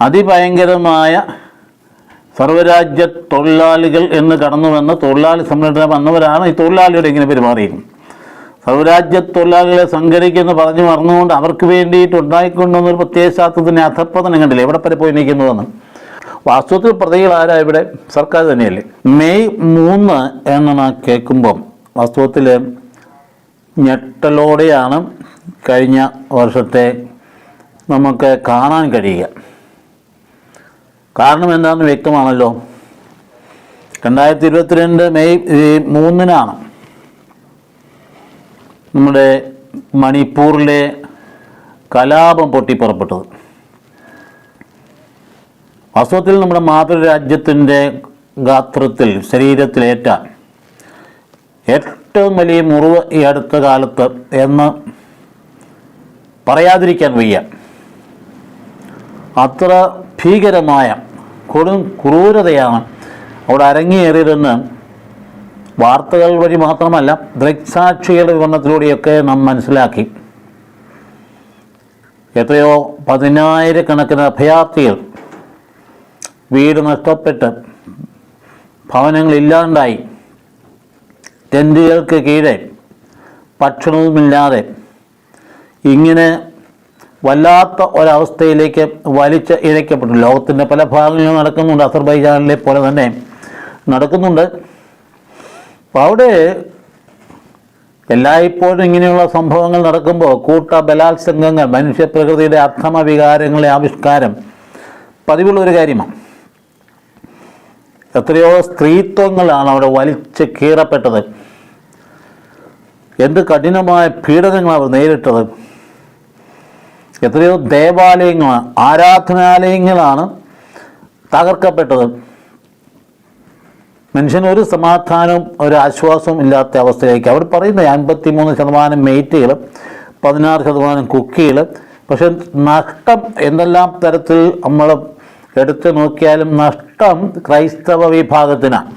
അതിഭയങ്കരമായ സർവ്വരാജ്യ തൊഴിലാളികൾ എന്ന് കടന്നു വന്ന് തൊഴിലാളി സംഘടന വന്നവരാണ് ഈ തൊഴിലാളിയുടെ ഇങ്ങനെ പെരുമാറിയത്. സർവ്വരാജ്യ തൊഴിലാളികളെ സംഘടിക്കുമെന്ന് പറഞ്ഞു മറന്നുകൊണ്ട് അവർക്ക് വേണ്ടിയിട്ട് ഉണ്ടായിക്കൊണ്ടുവന്നൊരു പ്രത്യയശാസ്ത്രത്തിൻ്റെ അധപ്പതനം കണ്ടില്ലേ എവിടെ വരെ പോയി നിൽക്കുന്നതെന്ന്. വാസ്തവത്തിൽ പ്രതികൾ ആരാ ഇവിടെ? സർക്കാർ തന്നെയല്ലേ. മെയ് 3 എന്ന് കേൾക്കുമ്പം വാസ്തവത്തിൽ ഞെട്ടലോടെയാണ് കഴിഞ്ഞ വർഷത്തെ നമുക്ക് കാണാൻ കഴിയുക. കാരണം എന്താണെന്ന് വ്യക്തമാണല്ലോ. 2022 മെയ് 3 നമ്മുടെ മണിപ്പൂരിലെ കലാപം പൊട്ടിപ്പുറപ്പെട്ടത്. വാസ്തവത്തിൽ നമ്മുടെ മാതൃരാജ്യത്തിൻ്റെ ഗാത്രത്തിൽ ശരീരത്തിലേറ്റ ഏറ്റവും വലിയ മുറിവ് ഈ അടുത്ത കാലത്ത് എന്ന് പറയാതിരിക്കാൻ വയ്യ. അത്ര ഭീകരമായ കൊടും ക്രൂരതയാണ് അവിടെ അരങ്ങേറിയതെന്ന് വാർത്തകൾ വഴി മാത്രമല്ല ദൃക്സാക്ഷികളുടെ വിവരണത്തിലൂടെയൊക്കെ നാം മനസ്സിലാക്കി. എത്രയോ 10,000-കണക്കിന് അഭയാർത്ഥികൾ വീട് നഷ്ടപ്പെട്ട് ഭവനങ്ങളില്ലാണ്ടായി ടെൻറ്റുകൾക്ക് കീഴെ ഭക്ഷണവുമില്ലാതെ ഇങ്ങനെ വല്ലാത്ത ഒരവസ്ഥയിലേക്ക് വലിച്ച് ഇഴയ്ക്കപ്പെട്ടു. ലോകത്തിൻ്റെ പല ഭാഗങ്ങളിലും നടക്കുന്നുണ്ട്. അസർബൈജാനിലെ പോലെ തന്നെ നടക്കുന്നുണ്ട്. അപ്പോൾ അവിടെ എല്ലായ്പ്പോഴും ഇങ്ങനെയുള്ള സംഭവങ്ങൾ നടക്കുമ്പോൾ കൂട്ട ബലാത്സംഗങ്ങൾ, മനുഷ്യപ്രകൃതിയുടെ അധമ വികാരങ്ങളുടെ ആവിഷ്കാരം പതിവുള്ളൊരു കാര്യമാണ്. എത്രയോ സ്ത്രീത്വങ്ങളാണ് അവിടെ വലിച്ച് കീറപ്പെട്ടത്. എന്ത് കഠിനമായ പീഡനങ്ങളാണ് അവർ നേരിട്ടത്. എത്രയോ ദേവാലയങ്ങളാണ്, ആരാധനാലയങ്ങളാണ് തകർക്കപ്പെട്ടത്. മനുഷ്യനൊരു സമാധാനവും ഒരു ആശ്വാസവും ഇല്ലാത്ത അവസ്ഥയിലേക്ക് അവർ പറയുന്നത് 53% മെയ്റ്റുകൾ, 16% കുക്കികൾ. പക്ഷെ നഷ്ടം എന്തെല്ലാം തരത്തിൽ നമ്മൾ എടുത്തു നോക്കിയാലും നഷ്ടം ക്രൈസ്തവ വിഭാഗത്തിനാണ്.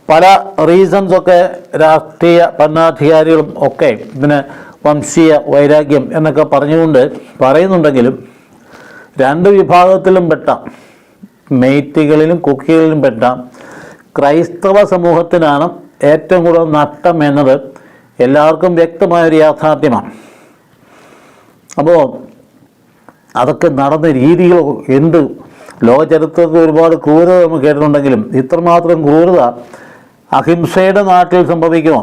പല റീസൺസൊക്കെ രാഷ്ട്രീയ ഭരണാധികാരികളും ഒക്കെ ഇതിന് വംശീയ വൈരാഗ്യം എന്നൊക്കെ പറഞ്ഞുകൊണ്ട് പറയുന്നുണ്ടെങ്കിലും 2 വിഭാഗത്തിലും പെട്ട മെയ്റ്റികളിലും കുക്കികളിലും പെട്ട ക്രൈസ്തവ സമൂഹത്തിനാണ് ഏറ്റവും കൂടുതൽ നഷ്ടം എന്നത് എല്ലാവർക്കും വ്യക്തമായൊരു യാഥാർത്ഥ്യമാണ്. അപ്പോൾ അതൊക്കെ നടന്ന രീതികൾ എന്ത് ലോകചരിത്രത്തിൽ ഒരുപാട് ക്രൂരത നമ്മൾ കേട്ടിട്ടുണ്ടെങ്കിലും ഇത്രമാത്രം ക്രൂരത അഹിംസയുടെ നാട്ടിൽ സംഭവിക്കുമോ?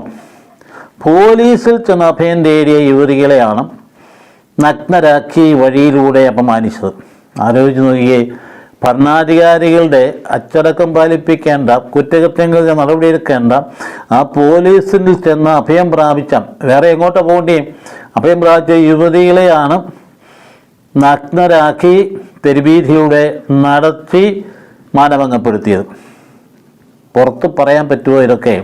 പോലീസിൽ ചെന്ന് അഭയം തേടിയ യുവതികളെയാണ് നഗ്നരാക്കി വഴിയിലൂടെ അപമാനിച്ചത്. ആലോചിച്ച് നോക്കിയേ. ഭരണാധികാരികളുടെ അച്ചടക്കം പാലിപ്പിക്കേണ്ട, കുറ്റകൃത്യങ്ങൾക്ക് നടപടിയെടുക്കേണ്ട ആ പോലീസിൽ ചെന്ന് അഭയം പ്രാപിച്ച, വേറെ എങ്ങോട്ട് പോകേണ്ടി, അഭയം പ്രാപിച്ച യുവതികളെയാണ് നഗ്നരാക്കി തെരുവീഥിയുടെ നടത്തി മാനഭംഗപ്പെടുത്തിയത്. പുറത്ത് പറയാൻ പറ്റുമോ ഇതൊക്കെ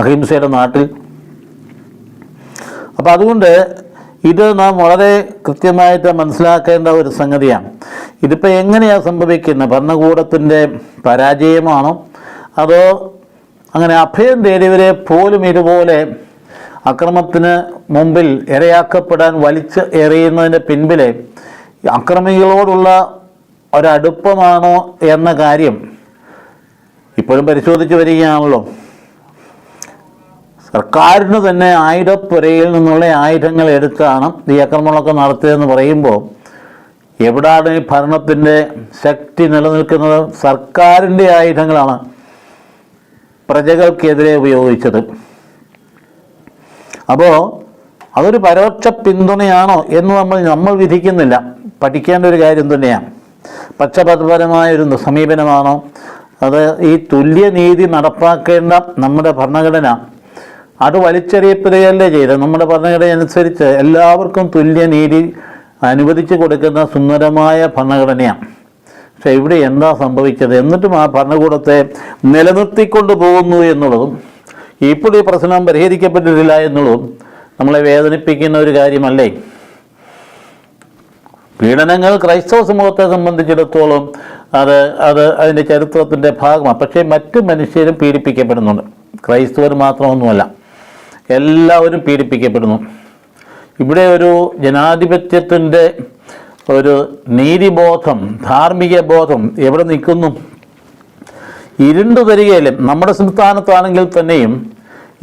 അഹിംസയുടെ നാട്ടിൽ? അപ്പം അതുകൊണ്ട് ഇത് നാം വളരെ കൃത്യമായിട്ട് മനസ്സിലാക്കേണ്ട ഒരു സംഗതിയാണ്. ഇതിപ്പോൾ എങ്ങനെയാണ് സംഭവിക്കുന്നത്? ഭരണകൂടത്തിൻ്റെ പരാജയമാണോ, അതോ അങ്ങനെ അഭയം തേടിയവരെ പോലും ഇതുപോലെ അക്രമത്തിന് മുമ്പിൽ ഇരയാക്കപ്പെടാൻ വലിച്ച് എറിയുന്നതിൻ്റെ പിൻപിലെ അക്രമികളോടുള്ള ഒരടുപ്പമാണോ എന്ന കാര്യം ഇപ്പോഴും പരിശോധിച്ച് വരികയാണല്ലോ. സർക്കാരിന് തന്നെ ആയുധപ്പുരയിൽ നിന്നുള്ള ആയുധങ്ങൾ എടുത്താണ് ഈ ആക്രമണമൊക്കെ നടത്തിയതെന്ന് പറയുമ്പോൾ എവിടാണ് ഈ ഭരണത്തിൻ്റെ ശക്തി നിലനിൽക്കുന്നത്? സർക്കാരിൻ്റെ ആയുധങ്ങളാണ് പ്രജകൾക്കെതിരെ ഉപയോഗിച്ചത്. അപ്പോൾ അതൊരു പരോക്ഷ പിന്തുണയാണോ എന്ന് നമ്മൾ വിധിക്കുന്നില്ല. പഠിക്കേണ്ട ഒരു കാര്യം തന്നെയാണ്. പക്ഷപാതപരമായൊരു സമീപനമാണോ, അത് ഈ തുല്യനീതി നടപ്പാക്കേണ്ട നമ്മുടെ ഭരണഘടന അത് വലിച്ചെറിയപ്പെടുകയല്ലേ ചെയ്തത്? നമ്മുടെ ഭരണഘടന അനുസരിച്ച് എല്ലാവർക്കും തുല്യനീതി അനുവദിച്ചു കൊടുക്കുന്ന സുന്ദരമായ ഭരണഘടനയാണ്. പക്ഷെ ഇവിടെ എന്താ സംഭവിച്ചത്? എന്നിട്ടും ആ ഭരണകൂടത്തെ നിലനിർത്തിക്കൊണ്ട് പോകുന്നു എന്നുള്ളതും ഇപ്പോൾ ഈ പ്രശ്നം പരിഹരിക്കപ്പെട്ടിട്ടില്ല എന്നുള്ളതും നമ്മളെ വേദനിപ്പിക്കുന്ന ഒരു കാര്യമല്ലേ? പീഡനങ്ങൾ ക്രൈസ്തവ സമൂഹത്തെ സംബന്ധിച്ചിടത്തോളം അതിൻ്റെ ചരിത്രത്തിൻ്റെ ഭാഗമാണ്. പക്ഷേ മറ്റ് മനുഷ്യരും പീഡിപ്പിക്കപ്പെടുന്നുണ്ട്. ക്രൈസ്തവർ മാത്രമൊന്നുമല്ല, എല്ലാവരും പീഡിപ്പിക്കപ്പെടുന്നു. ഇവിടെ ഒരു ജനാധിപത്യത്തിൻ്റെ ഒരു നീതിബോധം, ധാർമ്മിക ബോധം എവിടെ നിൽക്കുന്നു? ഇരുണ്ടു തരികയിലും നമ്മുടെ സംസ്ഥാനത്താണെങ്കിൽ തന്നെയും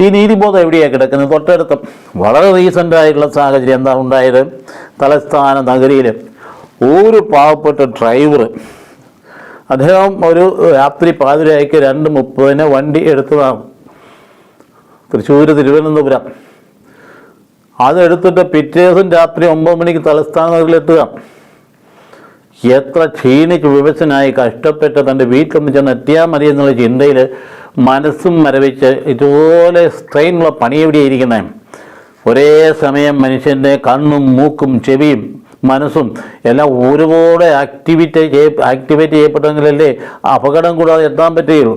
ഈ നീതിബോധം എവിടെയാണ് കിടക്കുന്നത്? തൊട്ടടുത്ത് വളരെ റീസെൻ്റായിട്ടുള്ള സാഹചര്യം എന്താ ഉണ്ടായത്? തലസ്ഥാന നഗരിയിൽ ഒരു പാവപ്പെട്ട ഡ്രൈവർ, അദ്ദേഹം ഒരു രാത്രി പാതിരായ്ക്ക് 2:30 വണ്ടി എടുത്തതാണ്, തൃശ്ശൂർ തിരുവനന്തപുരം. അതെടുത്തിട്ട് പിറ്റേ ദിവസം രാത്രി 9 മണിക്ക് തലസ്ഥാന നഗരിലെത്തുക. എത്ര ക്ഷീണിച്ച് വിവശനായി കഷ്ടപ്പെട്ട് തൻ്റെ വീട്ടിലൊന്ന് ചെന്ന് എത്തിയാൽ മതി എന്നുള്ള ചിന്തയിൽ മനസ്സും മരവിച്ച് ഇതുപോലെ സ്ട്രെയിനുള്ള പണി എവിടെയായിരിക്കുന്നത്? ഒരേ സമയം മനുഷ്യൻ്റെ കണ്ണും മൂക്കും ചെവിയും മനസ്സും എല്ലാം ഒരുപാട് ആക്ടിവേറ്റ് ചെയ്യപ്പെട്ടെങ്കിലല്ലേ അപകടം കൂടാതെ എത്താൻ പറ്റുകയുള്ളൂ.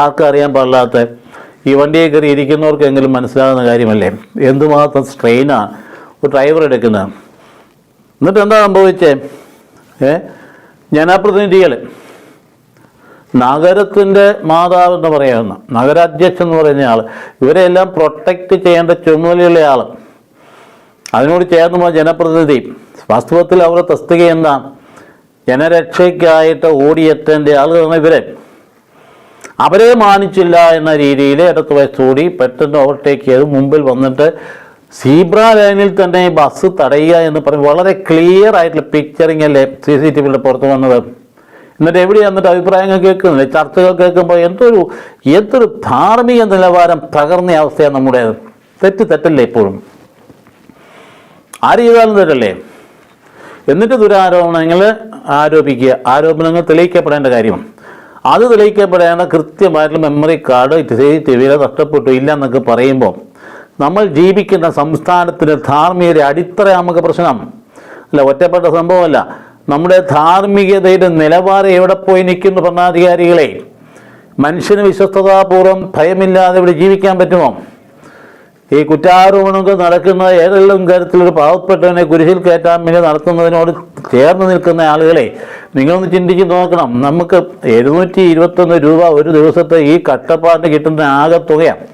ആർക്കും അറിയാൻ പാടില്ലാത്ത ഈ വണ്ടിയെ കയറി ഇരിക്കുന്നവർക്കെങ്കിലും മനസ്സിലാകുന്ന കാര്യമല്ലേ എന്തുമാത്രം സ്ട്രെയിനാണ് ഒരു ഡ്രൈവർ എടുക്കുന്നത്. എന്നിട്ട് എന്താ സംഭവിച്ചേ? ജനപ്രതിനിധികൾ, നഗരത്തിൻ്റെ മാതാവെന്ന് പറയാവുന്ന നഗരാധ്യക്ഷൻ എന്ന് പറയുന്ന ആൾ, ഇവരെല്ലാം പ്രൊട്ടക്റ്റ് ചെയ്യേണ്ട ചുമതലയുള്ള ആൾ, അതിനോട് ചേർന്ന് ജനപ്രതിനിധി, വാസ്തവത്തിൽ അവരുടെ തസ്തിക എന്താ? ജനരക്ഷയ്ക്കായിട്ട് ഓടിയെത്തേണ്ട ആളുകളാണ് ഇവരെ. അവരെ മാനിച്ചില്ല എന്ന രീതിയിൽ ഇടത്ത് വയസ്സോടി പെട്ടെന്ന് ഓവർടേക്ക് ചെയ്ത് മുമ്പിൽ വന്നിട്ട് സീബ്ര ലൈനിൽ തന്നെ ബസ് തടയുക എന്ന് പറയും. വളരെ ക്ലിയർ ആയിട്ടുള്ള പിക്ചറിങ് അല്ലേ CCTVയുടെ പുറത്ത് വന്നത്. എന്നിട്ട് എവിടെയാണ് എന്നിട്ട് അഭിപ്രായങ്ങൾ കേൾക്കുന്നില്ല, ചർച്ചകൾ കേൾക്കുമ്പോൾ എന്തൊരു ധാർമ്മിക നിലവാരം തകർന്ന അവസ്ഥയാണ് നമ്മുടേത്. തെറ്റല്ലേ എപ്പോഴും? ആര് ചെയ്താലും തെറ്റല്ലേ? എന്നിട്ട് ദുരാരോപണങ്ങൾ ആരോപിക്കുക, ആരോപണങ്ങൾ തെളിയിക്കപ്പെടേണ്ട കാര്യമാണ്. അത് തെളിയിക്കപ്പെടേണ്ട കൃത്യമായിട്ടുള്ള മെമ്മറി കാർഡ് CCTVയിൽ നഷ്ടപ്പെട്ടു ഇല്ല എന്നൊക്കെ പറയുമ്പോൾ നമ്മൾ ജീവിക്കുന്ന സംസ്ഥാനത്തിൻ്റെ ധാർമ്മികത അടിത്തറ നമുക്ക് പ്രശ്നം അല്ല, ഒറ്റപ്പെട്ട സംഭവമല്ല. നമ്മുടെ ധാർമ്മികതയുടെ നിലവാരം എവിടെ പോയി നിൽക്കുന്നു? ഭരണാധികാരികളെ, മനുഷ്യന് വിശ്വസ്തതാപൂർവ്വം ഭയമില്ലാതെ ഇവിടെ ജീവിക്കാൻ പറ്റുമോ? ഈ കുറ്റാരോപണങ്ങൾ നടക്കുന്ന ഏതെല്ലാം കാര്യത്തിലൊരു പാവപ്പെട്ടവനെ കുരിശിൽ കയറ്റാൻ വേണ്ടി നടത്തുന്നതിനോട് ചേർന്ന് നിൽക്കുന്ന ആളുകളെ നിങ്ങളൊന്ന് ചിന്തിച്ച് നോക്കണം. നമുക്ക് 721 രൂപ ഒരു ദിവസത്തെ ഈ കട്ടപ്പാടിന് കിട്ടുന്ന ആകെ തുകയാണ്.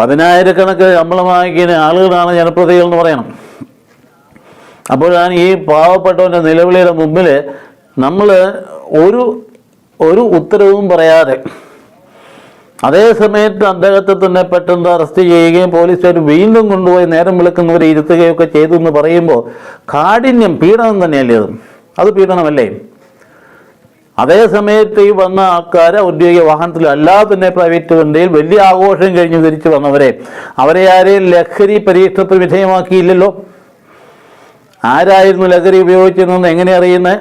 10,000 ശമ്പളം വാങ്ങിക്കുന്ന ആളുകളാണ് ജനപ്രതിനിധികൾ എന്ന് പറയണം. അപ്പോഴാണ് ഈ പാവപ്പെട്ടവൻ്റെ നിലവിളിയുടെ മുമ്പിൽ നമ്മൾ ഒരു ഉത്തരവും പറയാതെ അതേ സമയത്ത് അദ്ദേഹത്തെ തന്നെ പെട്ടെന്ന് അറസ്റ്റ് ചെയ്യുകയും പോലീസുകാർ വീണ്ടും കൊണ്ടുപോയി നേരം വിളിക്കുന്നവരെ ഇരുത്തുകയൊക്കെ ചെയ്തു എന്ന് പറയുമ്പോൾ കാഠിന്യം, പീഡനം തന്നെയല്ലേ അത് പീഡനമല്ലേ? അതേ സമയത്ത് ഈ വന്ന ആൾക്കാർ ഔദ്യോഗിക വാഹനത്തിൽ അല്ലാതെ തന്നെ പ്രൈവറ്റ് വണ്ടിയിൽ വലിയ ആഘോഷം കഴിഞ്ഞ് തിരിച്ചു വന്നവരെ അവരെ ആരെയും ലഹരി പരീക്ഷണത്തിന് വിധേയമാക്കിയില്ലല്ലോ. ആരായിരുന്നു ലഹരി ഉപയോഗിച്ചിരുന്നെന്ന് എങ്ങനെ അറിയുന്നത്?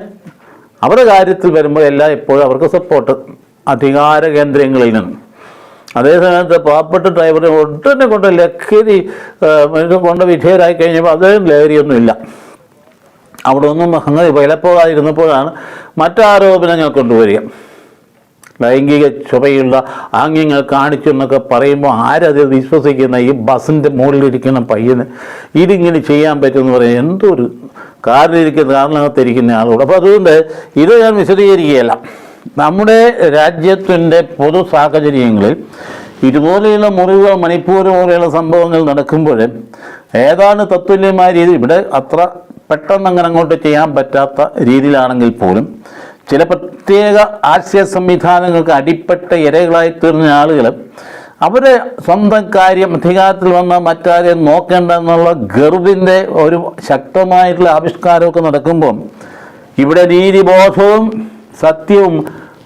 അവരുടെ കാര്യത്തിൽ വരുമ്പോൾ എല്ലാം എപ്പോഴും അവർക്ക് സപ്പോർട്ട് അധികാര കേന്ദ്രങ്ങളിൽ നിന്ന്. അതേസമയത്ത് പാവപ്പെട്ട ഡ്രൈവറെ ഒട്ടനെ കൊണ്ട് ലഹരി കൊണ്ട് വിധേയരായി കഴിഞ്ഞപ്പോൾ അദ്ദേഹം ലഹരിയൊന്നുമില്ല. അവിടെ ഒന്നും സംഗതി വിലപ്പോകാതിരുന്നപ്പോഴാണ് മറ്റാരോപണങ്ങൾ കൊണ്ടുവരിക. ലൈംഗിക ചുവയുള്ള ആംഗ്യങ്ങൾ കാണിച്ചു എന്നൊക്കെ പറയുമ്പോൾ ആരത് വിശ്വസിക്കുന്ന? ഈ ബസ്സിൻ്റെ മുകളിലിരിക്കുന്ന പയ്യന് ഇതിങ്ങനെ ചെയ്യാൻ പറ്റുമെന്ന് പറയാം. എന്തൊരു കാറിനകത്തിരിക്കുന്ന ആളോട്. അപ്പോൾ അതുകൊണ്ട് ഇത് ഞാൻ വിശദീകരിക്കുകയല്ല. നമ്മുടെ രാജ്യത്തിൻ്റെ പൊതു സാഹചര്യങ്ങളിൽ ഇതുപോലെയുള്ള മുറിവുകൾ, മണിപ്പൂർ പോലെയുള്ള സംഭവങ്ങൾ നടക്കുമ്പോൾ ഏതാണ് തത്തുല്യമായ രീതി ഇവിടെ അത്ര പെട്ടെന്ന് അങ്ങനെ അങ്ങോട്ട് ചെയ്യാൻ പറ്റാത്ത രീതിയിലാണെങ്കിൽ പോലും ചില പ്രത്യേക ആശയ സംവിധാനങ്ങൾക്ക് അടിപ്പെട്ട ഇരകളായി തീർന്ന ആളുകൾ അവരെ സ്വന്തം കാര്യം അധികാരത്തിൽ വന്ന മറ്റാരെയും നോക്കേണ്ട എന്നുള്ള ഗർവിൻ്റെ ഒരു ശക്തമായിട്ടുള്ള ആവിഷ്കാരമൊക്കെ നടക്കുമ്പോൾ ഇവിടെ നീതിബോധവും സത്യവും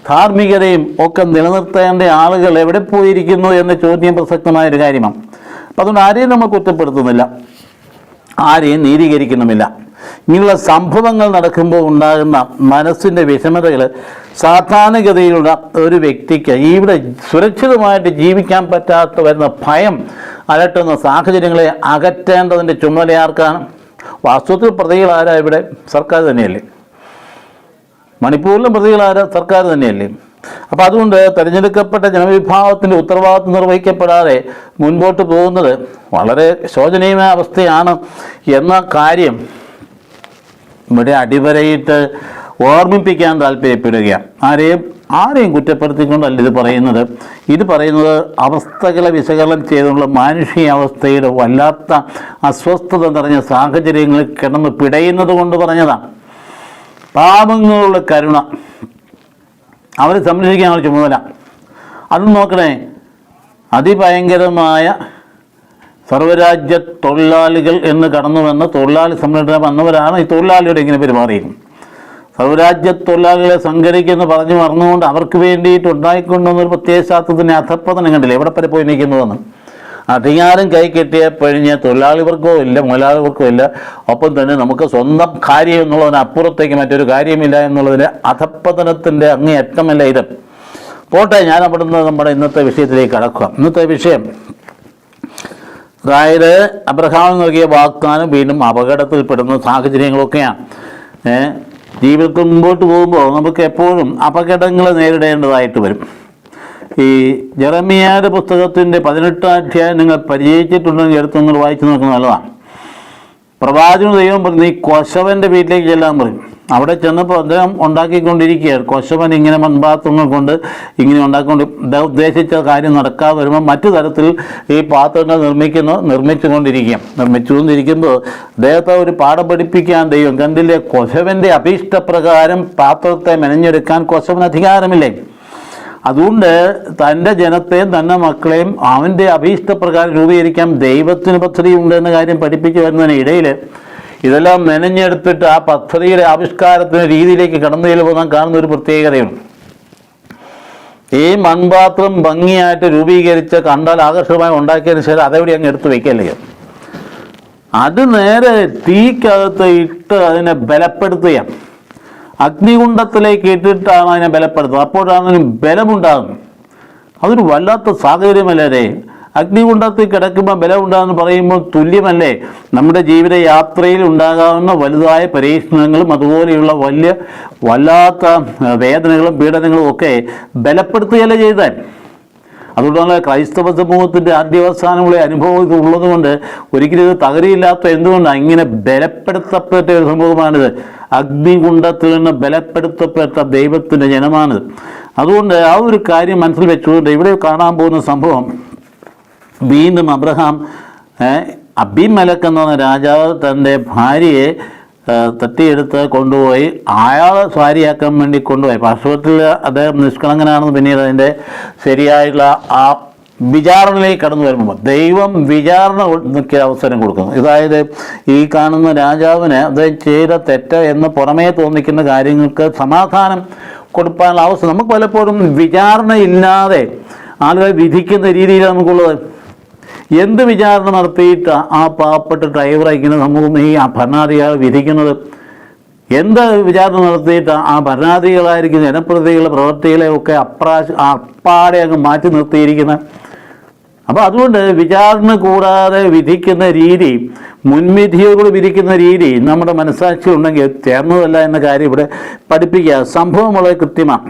ധാർമ്മികതയും ഒക്കെ നിലനിർത്തേണ്ട ആളുകൾ എവിടെ പോയിരിക്കുന്നു എന്ന ചോദ്യം പ്രസക്തമായൊരു കാര്യമാണ്. അപ്പം അതുകൊണ്ട് ആരെയും നമ്മൾ കുറ്റപ്പെടുത്തുന്നില്ല, ആരെയും നീതീകരിക്കുന്നുമില്ല. ഇങ്ങനെയുള്ള സംഭവങ്ങൾ നടക്കുമ്പോൾ ഉണ്ടാകുന്ന മനസ്സിൻ്റെ വിഷമതകൾ സാധാരണഗതിയിലുള്ള ഒരു വ്യക്തിക്ക് ഇവിടെ സുരക്ഷിതമായിട്ട് ജീവിക്കാൻ പറ്റാത്ത വരുന്ന ഭയം അലട്ടുന്ന സാഹചര്യങ്ങളെ അകറ്റേണ്ടതിൻ്റെ ചുമതല ആർക്കാണ്? വാസ്തവത്തിൽ പ്രതികളാരാ ഇവിടെ? സർക്കാർ തന്നെയല്ലേ. മണിപ്പൂരിലും പ്രതികളാരാ? സർക്കാർ തന്നെയല്ലേ. അപ്പം അതുകൊണ്ട് തിരഞ്ഞെടുക്കപ്പെട്ട ജനവിഭാഗത്തിൻ്റെ ഉത്തരവാദിത്വം നിർവഹിക്കപ്പെടാതെ മുൻപോട്ട് പോകുന്നത് വളരെ ശോചനീയമായ അവസ്ഥയാണ് എന്ന കാര്യം ഇവിടെ അടിവരയിട്ട് ഓർമ്മിപ്പിക്കാൻ താല്പര്യപ്പെടുകയാണ്. ആരെയും കുറ്റപ്പെടുത്തിക്കൊണ്ടല്ല ഇത് പറയുന്നത് അവസ്ഥകളെ വിശകലനം ചെയ്തുള്ള മാനുഷിക അവസ്ഥയുടെ വല്ലാത്ത അസ്വസ്ഥത നിറഞ്ഞ സാഹചര്യങ്ങളിൽ കിടന്ന് പിടയുന്നത് കൊണ്ട് പറഞ്ഞതാണ്. പാപങ്ങളുടെ കരുണ അവരെ സംരക്ഷിക്കാനുള്ള ചുമതല അത് നോക്കണേ. അതിഭയങ്കരമായ സർവ്വരാജ്യ തൊഴിലാളികൾ എന്ന് കടന്നു വന്ന് തൊഴിലാളി സംരക്ഷണം വന്നവരാണ് ഈ തൊഴിലാളിയുടെ ഇങ്ങനെ പെരുമാറിയിരുന്നു. സർവ്വരാജ്യ തൊഴിലാളികളെ സംഘടിക്കുമെന്ന് പറഞ്ഞു മറന്നുകൊണ്ട് അവർക്ക് വേണ്ടിയിട്ട് ഉണ്ടായിക്കൊണ്ടുവന്നൊരു പ്രത്യേക ശാസ്ത്രത്തിൻ്റെ അധപ്പതനം കണ്ടില്ല എവിടെ വരെ പോയി നിൽക്കുന്നതെന്ന്. അധികാരം കൈ കെട്ടിയ തൊഴിലാളി വർഗവും ഇല്ല, മുതലാളി വർഗവും ഇല്ല. ഒപ്പം തന്നെ നമുക്ക് സ്വന്തം കാര്യം എന്നുള്ളതിനപ്പുറത്തേക്ക് മറ്റൊരു കാര്യമില്ല എന്നുള്ളതിന് അധപ്പതനത്തിൻ്റെ അങ്ങേയറ്റമല്ല ഇത്. പോട്ടെ, ഞാൻ അവിടുന്ന് നമ്മുടെ ഇന്നത്തെ വിഷയത്തിലേക്ക് കടക്കുക. ഇന്നത്തെ വിഷയം അതായത് അബ്രഹാമിന് നൽകിയ വാഗ്ദാനം വീണ്ടും അപകടത്തിൽപ്പെടുന്ന സാഹചര്യങ്ങളൊക്കെയാണ്. ജീവിതത്തിൽ മുമ്പോട്ട് പോകുമ്പോൾ നമുക്ക് എപ്പോഴും അപകടങ്ങൾ നേരിടേണ്ടതായിട്ട് വരും. ഈ ജെറമിയായുടെ പുസ്തകത്തിൻ്റെ 18-ാം അധ്യായം നിങ്ങൾ പരിചയിച്ചിട്ടുണ്ടെങ്കിൽ എടുത്ത് നിങ്ങൾ വായിച്ചു നോക്കുന്നത് നല്ലതാണ്. പ്രവാചകന് ദൈവം പറഞ്ഞു, നീ കൊശവൻ്റെ വീട്ടിലേക്ക് ചെല്ലാൻ പറയും. അവിടെ ചെന്നപ്പോൾ അദ്ദേഹം ഉണ്ടാക്കിക്കൊണ്ടിരിക്കുകയാണ്. കൊശവൻ ഇങ്ങനെ മൺപാത്രങ്ങൾ കൊണ്ട് ഇങ്ങനെ ഉണ്ടാക്കിക്കൊണ്ട് ഉദ്ദേശിച്ച കാര്യം നടക്കാതെ വരുമ്പോൾ മറ്റു തരത്തിൽ ഈ പാത്രങ്ങൾ നിർമ്മിച്ചുകൊണ്ടിരിക്കുമ്പോൾ അദ്ദേഹത്തെ ഒരു പാഠം പഠിപ്പിക്കാൻ ദൈവം കണ്ടില്ലേ, കൊശവൻ്റെ അഭീഷ്ടപ്രകാരം പാത്രത്തെ മെനഞ്ഞെടുക്കാൻ കൊശവന് അധികാരമില്ലേ. അതുകൊണ്ട് തൻ്റെ ജനത്തെയും തന്നെ മക്കളെയും അവൻ്റെ അഭീഷ്ടപ്രകാരം രൂപീകരിക്കാൻ ദൈവത്തിന് പദ്ധതി ഉണ്ട് എന്ന കാര്യം പഠിപ്പിച്ചു വരുന്നതിനിടയിൽ ഇതെല്ലാം മെനഞ്ഞെടുത്തിട്ട് ആ പദ്ധതിയുടെ ആവിഷ്കാരത്തിന് രീതിയിലേക്ക് കടന്നു ചെല്ലുമ്പോൾ നാം കാണുന്ന ഒരു പ്രത്യേകതയുണ്ട്. ഈ മൺപാത്രം ഭംഗിയായിട്ട് രൂപീകരിച്ച് കണ്ടാൽ ആകർഷകമായി ഉണ്ടാക്കിയതിന് ശേഷം അതെവിടെ അങ്ങ് എടുത്ത് വയ്ക്കല്ലേ, അത് നേരെ തീക്കകത്ത് ഇട്ട് അതിനെ ബലപ്പെടുത്തുക. അഗ്നികുണ്ഡത്തിലേക്ക് ഇട്ടിട്ടാണ് അതിനെ ബലപ്പെടുത്തുന്നത്. അപ്പോഴാണ് അതിന് ബലമുണ്ടാകുന്നത്. അതൊരു വല്ലാത്ത സാഹചര്യമല്ലേ. അഗ്നികുണ്ഡത്തിൽ കിടക്കുമ്പോൾ ബലമുണ്ടാകുമെന്ന് പറയുമ്പോൾ തുല്യമല്ലേ നമ്മുടെ ജീവിത യാത്രയിൽ ഉണ്ടാകാവുന്ന വലുതായ പരീക്ഷണങ്ങളും അതുപോലെയുള്ള വല്ലാത്ത വേദനകളും പീഡനങ്ങളും ഒക്കെ ബലപ്പെടുത്തുകയല്ലേ ചെയ്താൽ. അതുകൊണ്ടാണ് ക്രൈസ്തവ സമൂഹത്തിൻ്റെ ആദ്യാവസാനമുള്ള അനുഭവം ഉള്ളതുകൊണ്ട് ഒരിക്കലും ഇത് തകരയില്ലാത്ത എന്തുകൊണ്ടാണ് ഇങ്ങനെ ബലപ്പെടുത്തപ്പെട്ട ഒരു സംഭവമാണിത്. അഗ്നികുണ്ഡത്തിൽ നിന്ന് ബലപ്പെടുത്തപ്പെട്ട ദൈവത്തിൻ്റെ ജനമാണിത്. അതുകൊണ്ട് ആ ഒരു കാര്യം മനസ്സിൽ വെച്ചുകൊണ്ട് ഇവിടെ കാണാൻ പോകുന്ന സംഭവം, വീണ്ടും അബ്രഹാം അബീമേലെക്ക് എന്ന രാജാവ് തൻ്റെ ഭാര്യയെ തട്ടിയെടുത്ത് കൊണ്ടുപോയി അയാളെ സ്വാരിയാക്കാൻ വേണ്ടി കൊണ്ടുപോയി. വാസ്തവത്തിൽ അദ്ദേഹം നിഷ്കളങ്കനാണെന്ന് പിന്നീട് അതിൻ്റെ ശരിയായിട്ടുള്ള ആ വിചാരണയിലേക്ക് കടന്നു വരുമ്പോൾ ദൈവം വിചാരണയ്ക്ക് അവസരം കൊടുക്കുന്നു. അതായത് ഈ കാണുന്ന രാജാവിന് അദ്ദേഹം ചെയ്ത തെറ്റ് എന്ന് പുറമേ തോന്നിക്കുന്ന കാര്യങ്ങൾക്ക് സമാധാനം കൊടുക്കാനുള്ള അവസരം. നമുക്ക് പലപ്പോഴും വിചാരണയില്ലാതെ ആളുകളെ വിധിക്കുന്ന രീതിയിൽ നമുക്കുള്ളത്. എന്ത് വിചാരണ നടത്തിയിട്ട് ആ പാവപ്പെട്ട ഡ്രൈവർ അയക്കുന്ന സമൂഹം ഈ ഭരണാധികാരികൾ വിധിക്കുന്നത്? എന്ത് വിചാരണ നടത്തിയിട്ട് ആ ഭരണാധികാരികളായിരിക്കുന്ന ജനപ്രതിനിധികളുടെ പ്രവൃത്തികളെ ഒക്കെ അപ്പാടെ അങ്ങ് മാറ്റി നിർത്തിയിരിക്കുന്നത്? അപ്പോൾ അതുകൊണ്ട് വിചാരണ കൂടാതെ വിധിക്കുന്ന രീതി, മുൻവിധിയോട് വിധിക്കുന്ന രീതി നമ്മുടെ രണ്ട് ഉണ്ടെങ്കിൽ ചേർന്നതല്ല എന്ന കാര്യം ഇവിടെ പഠിപ്പിക്കുക. സംഭവം വളരെ കൃത്യമാണ്.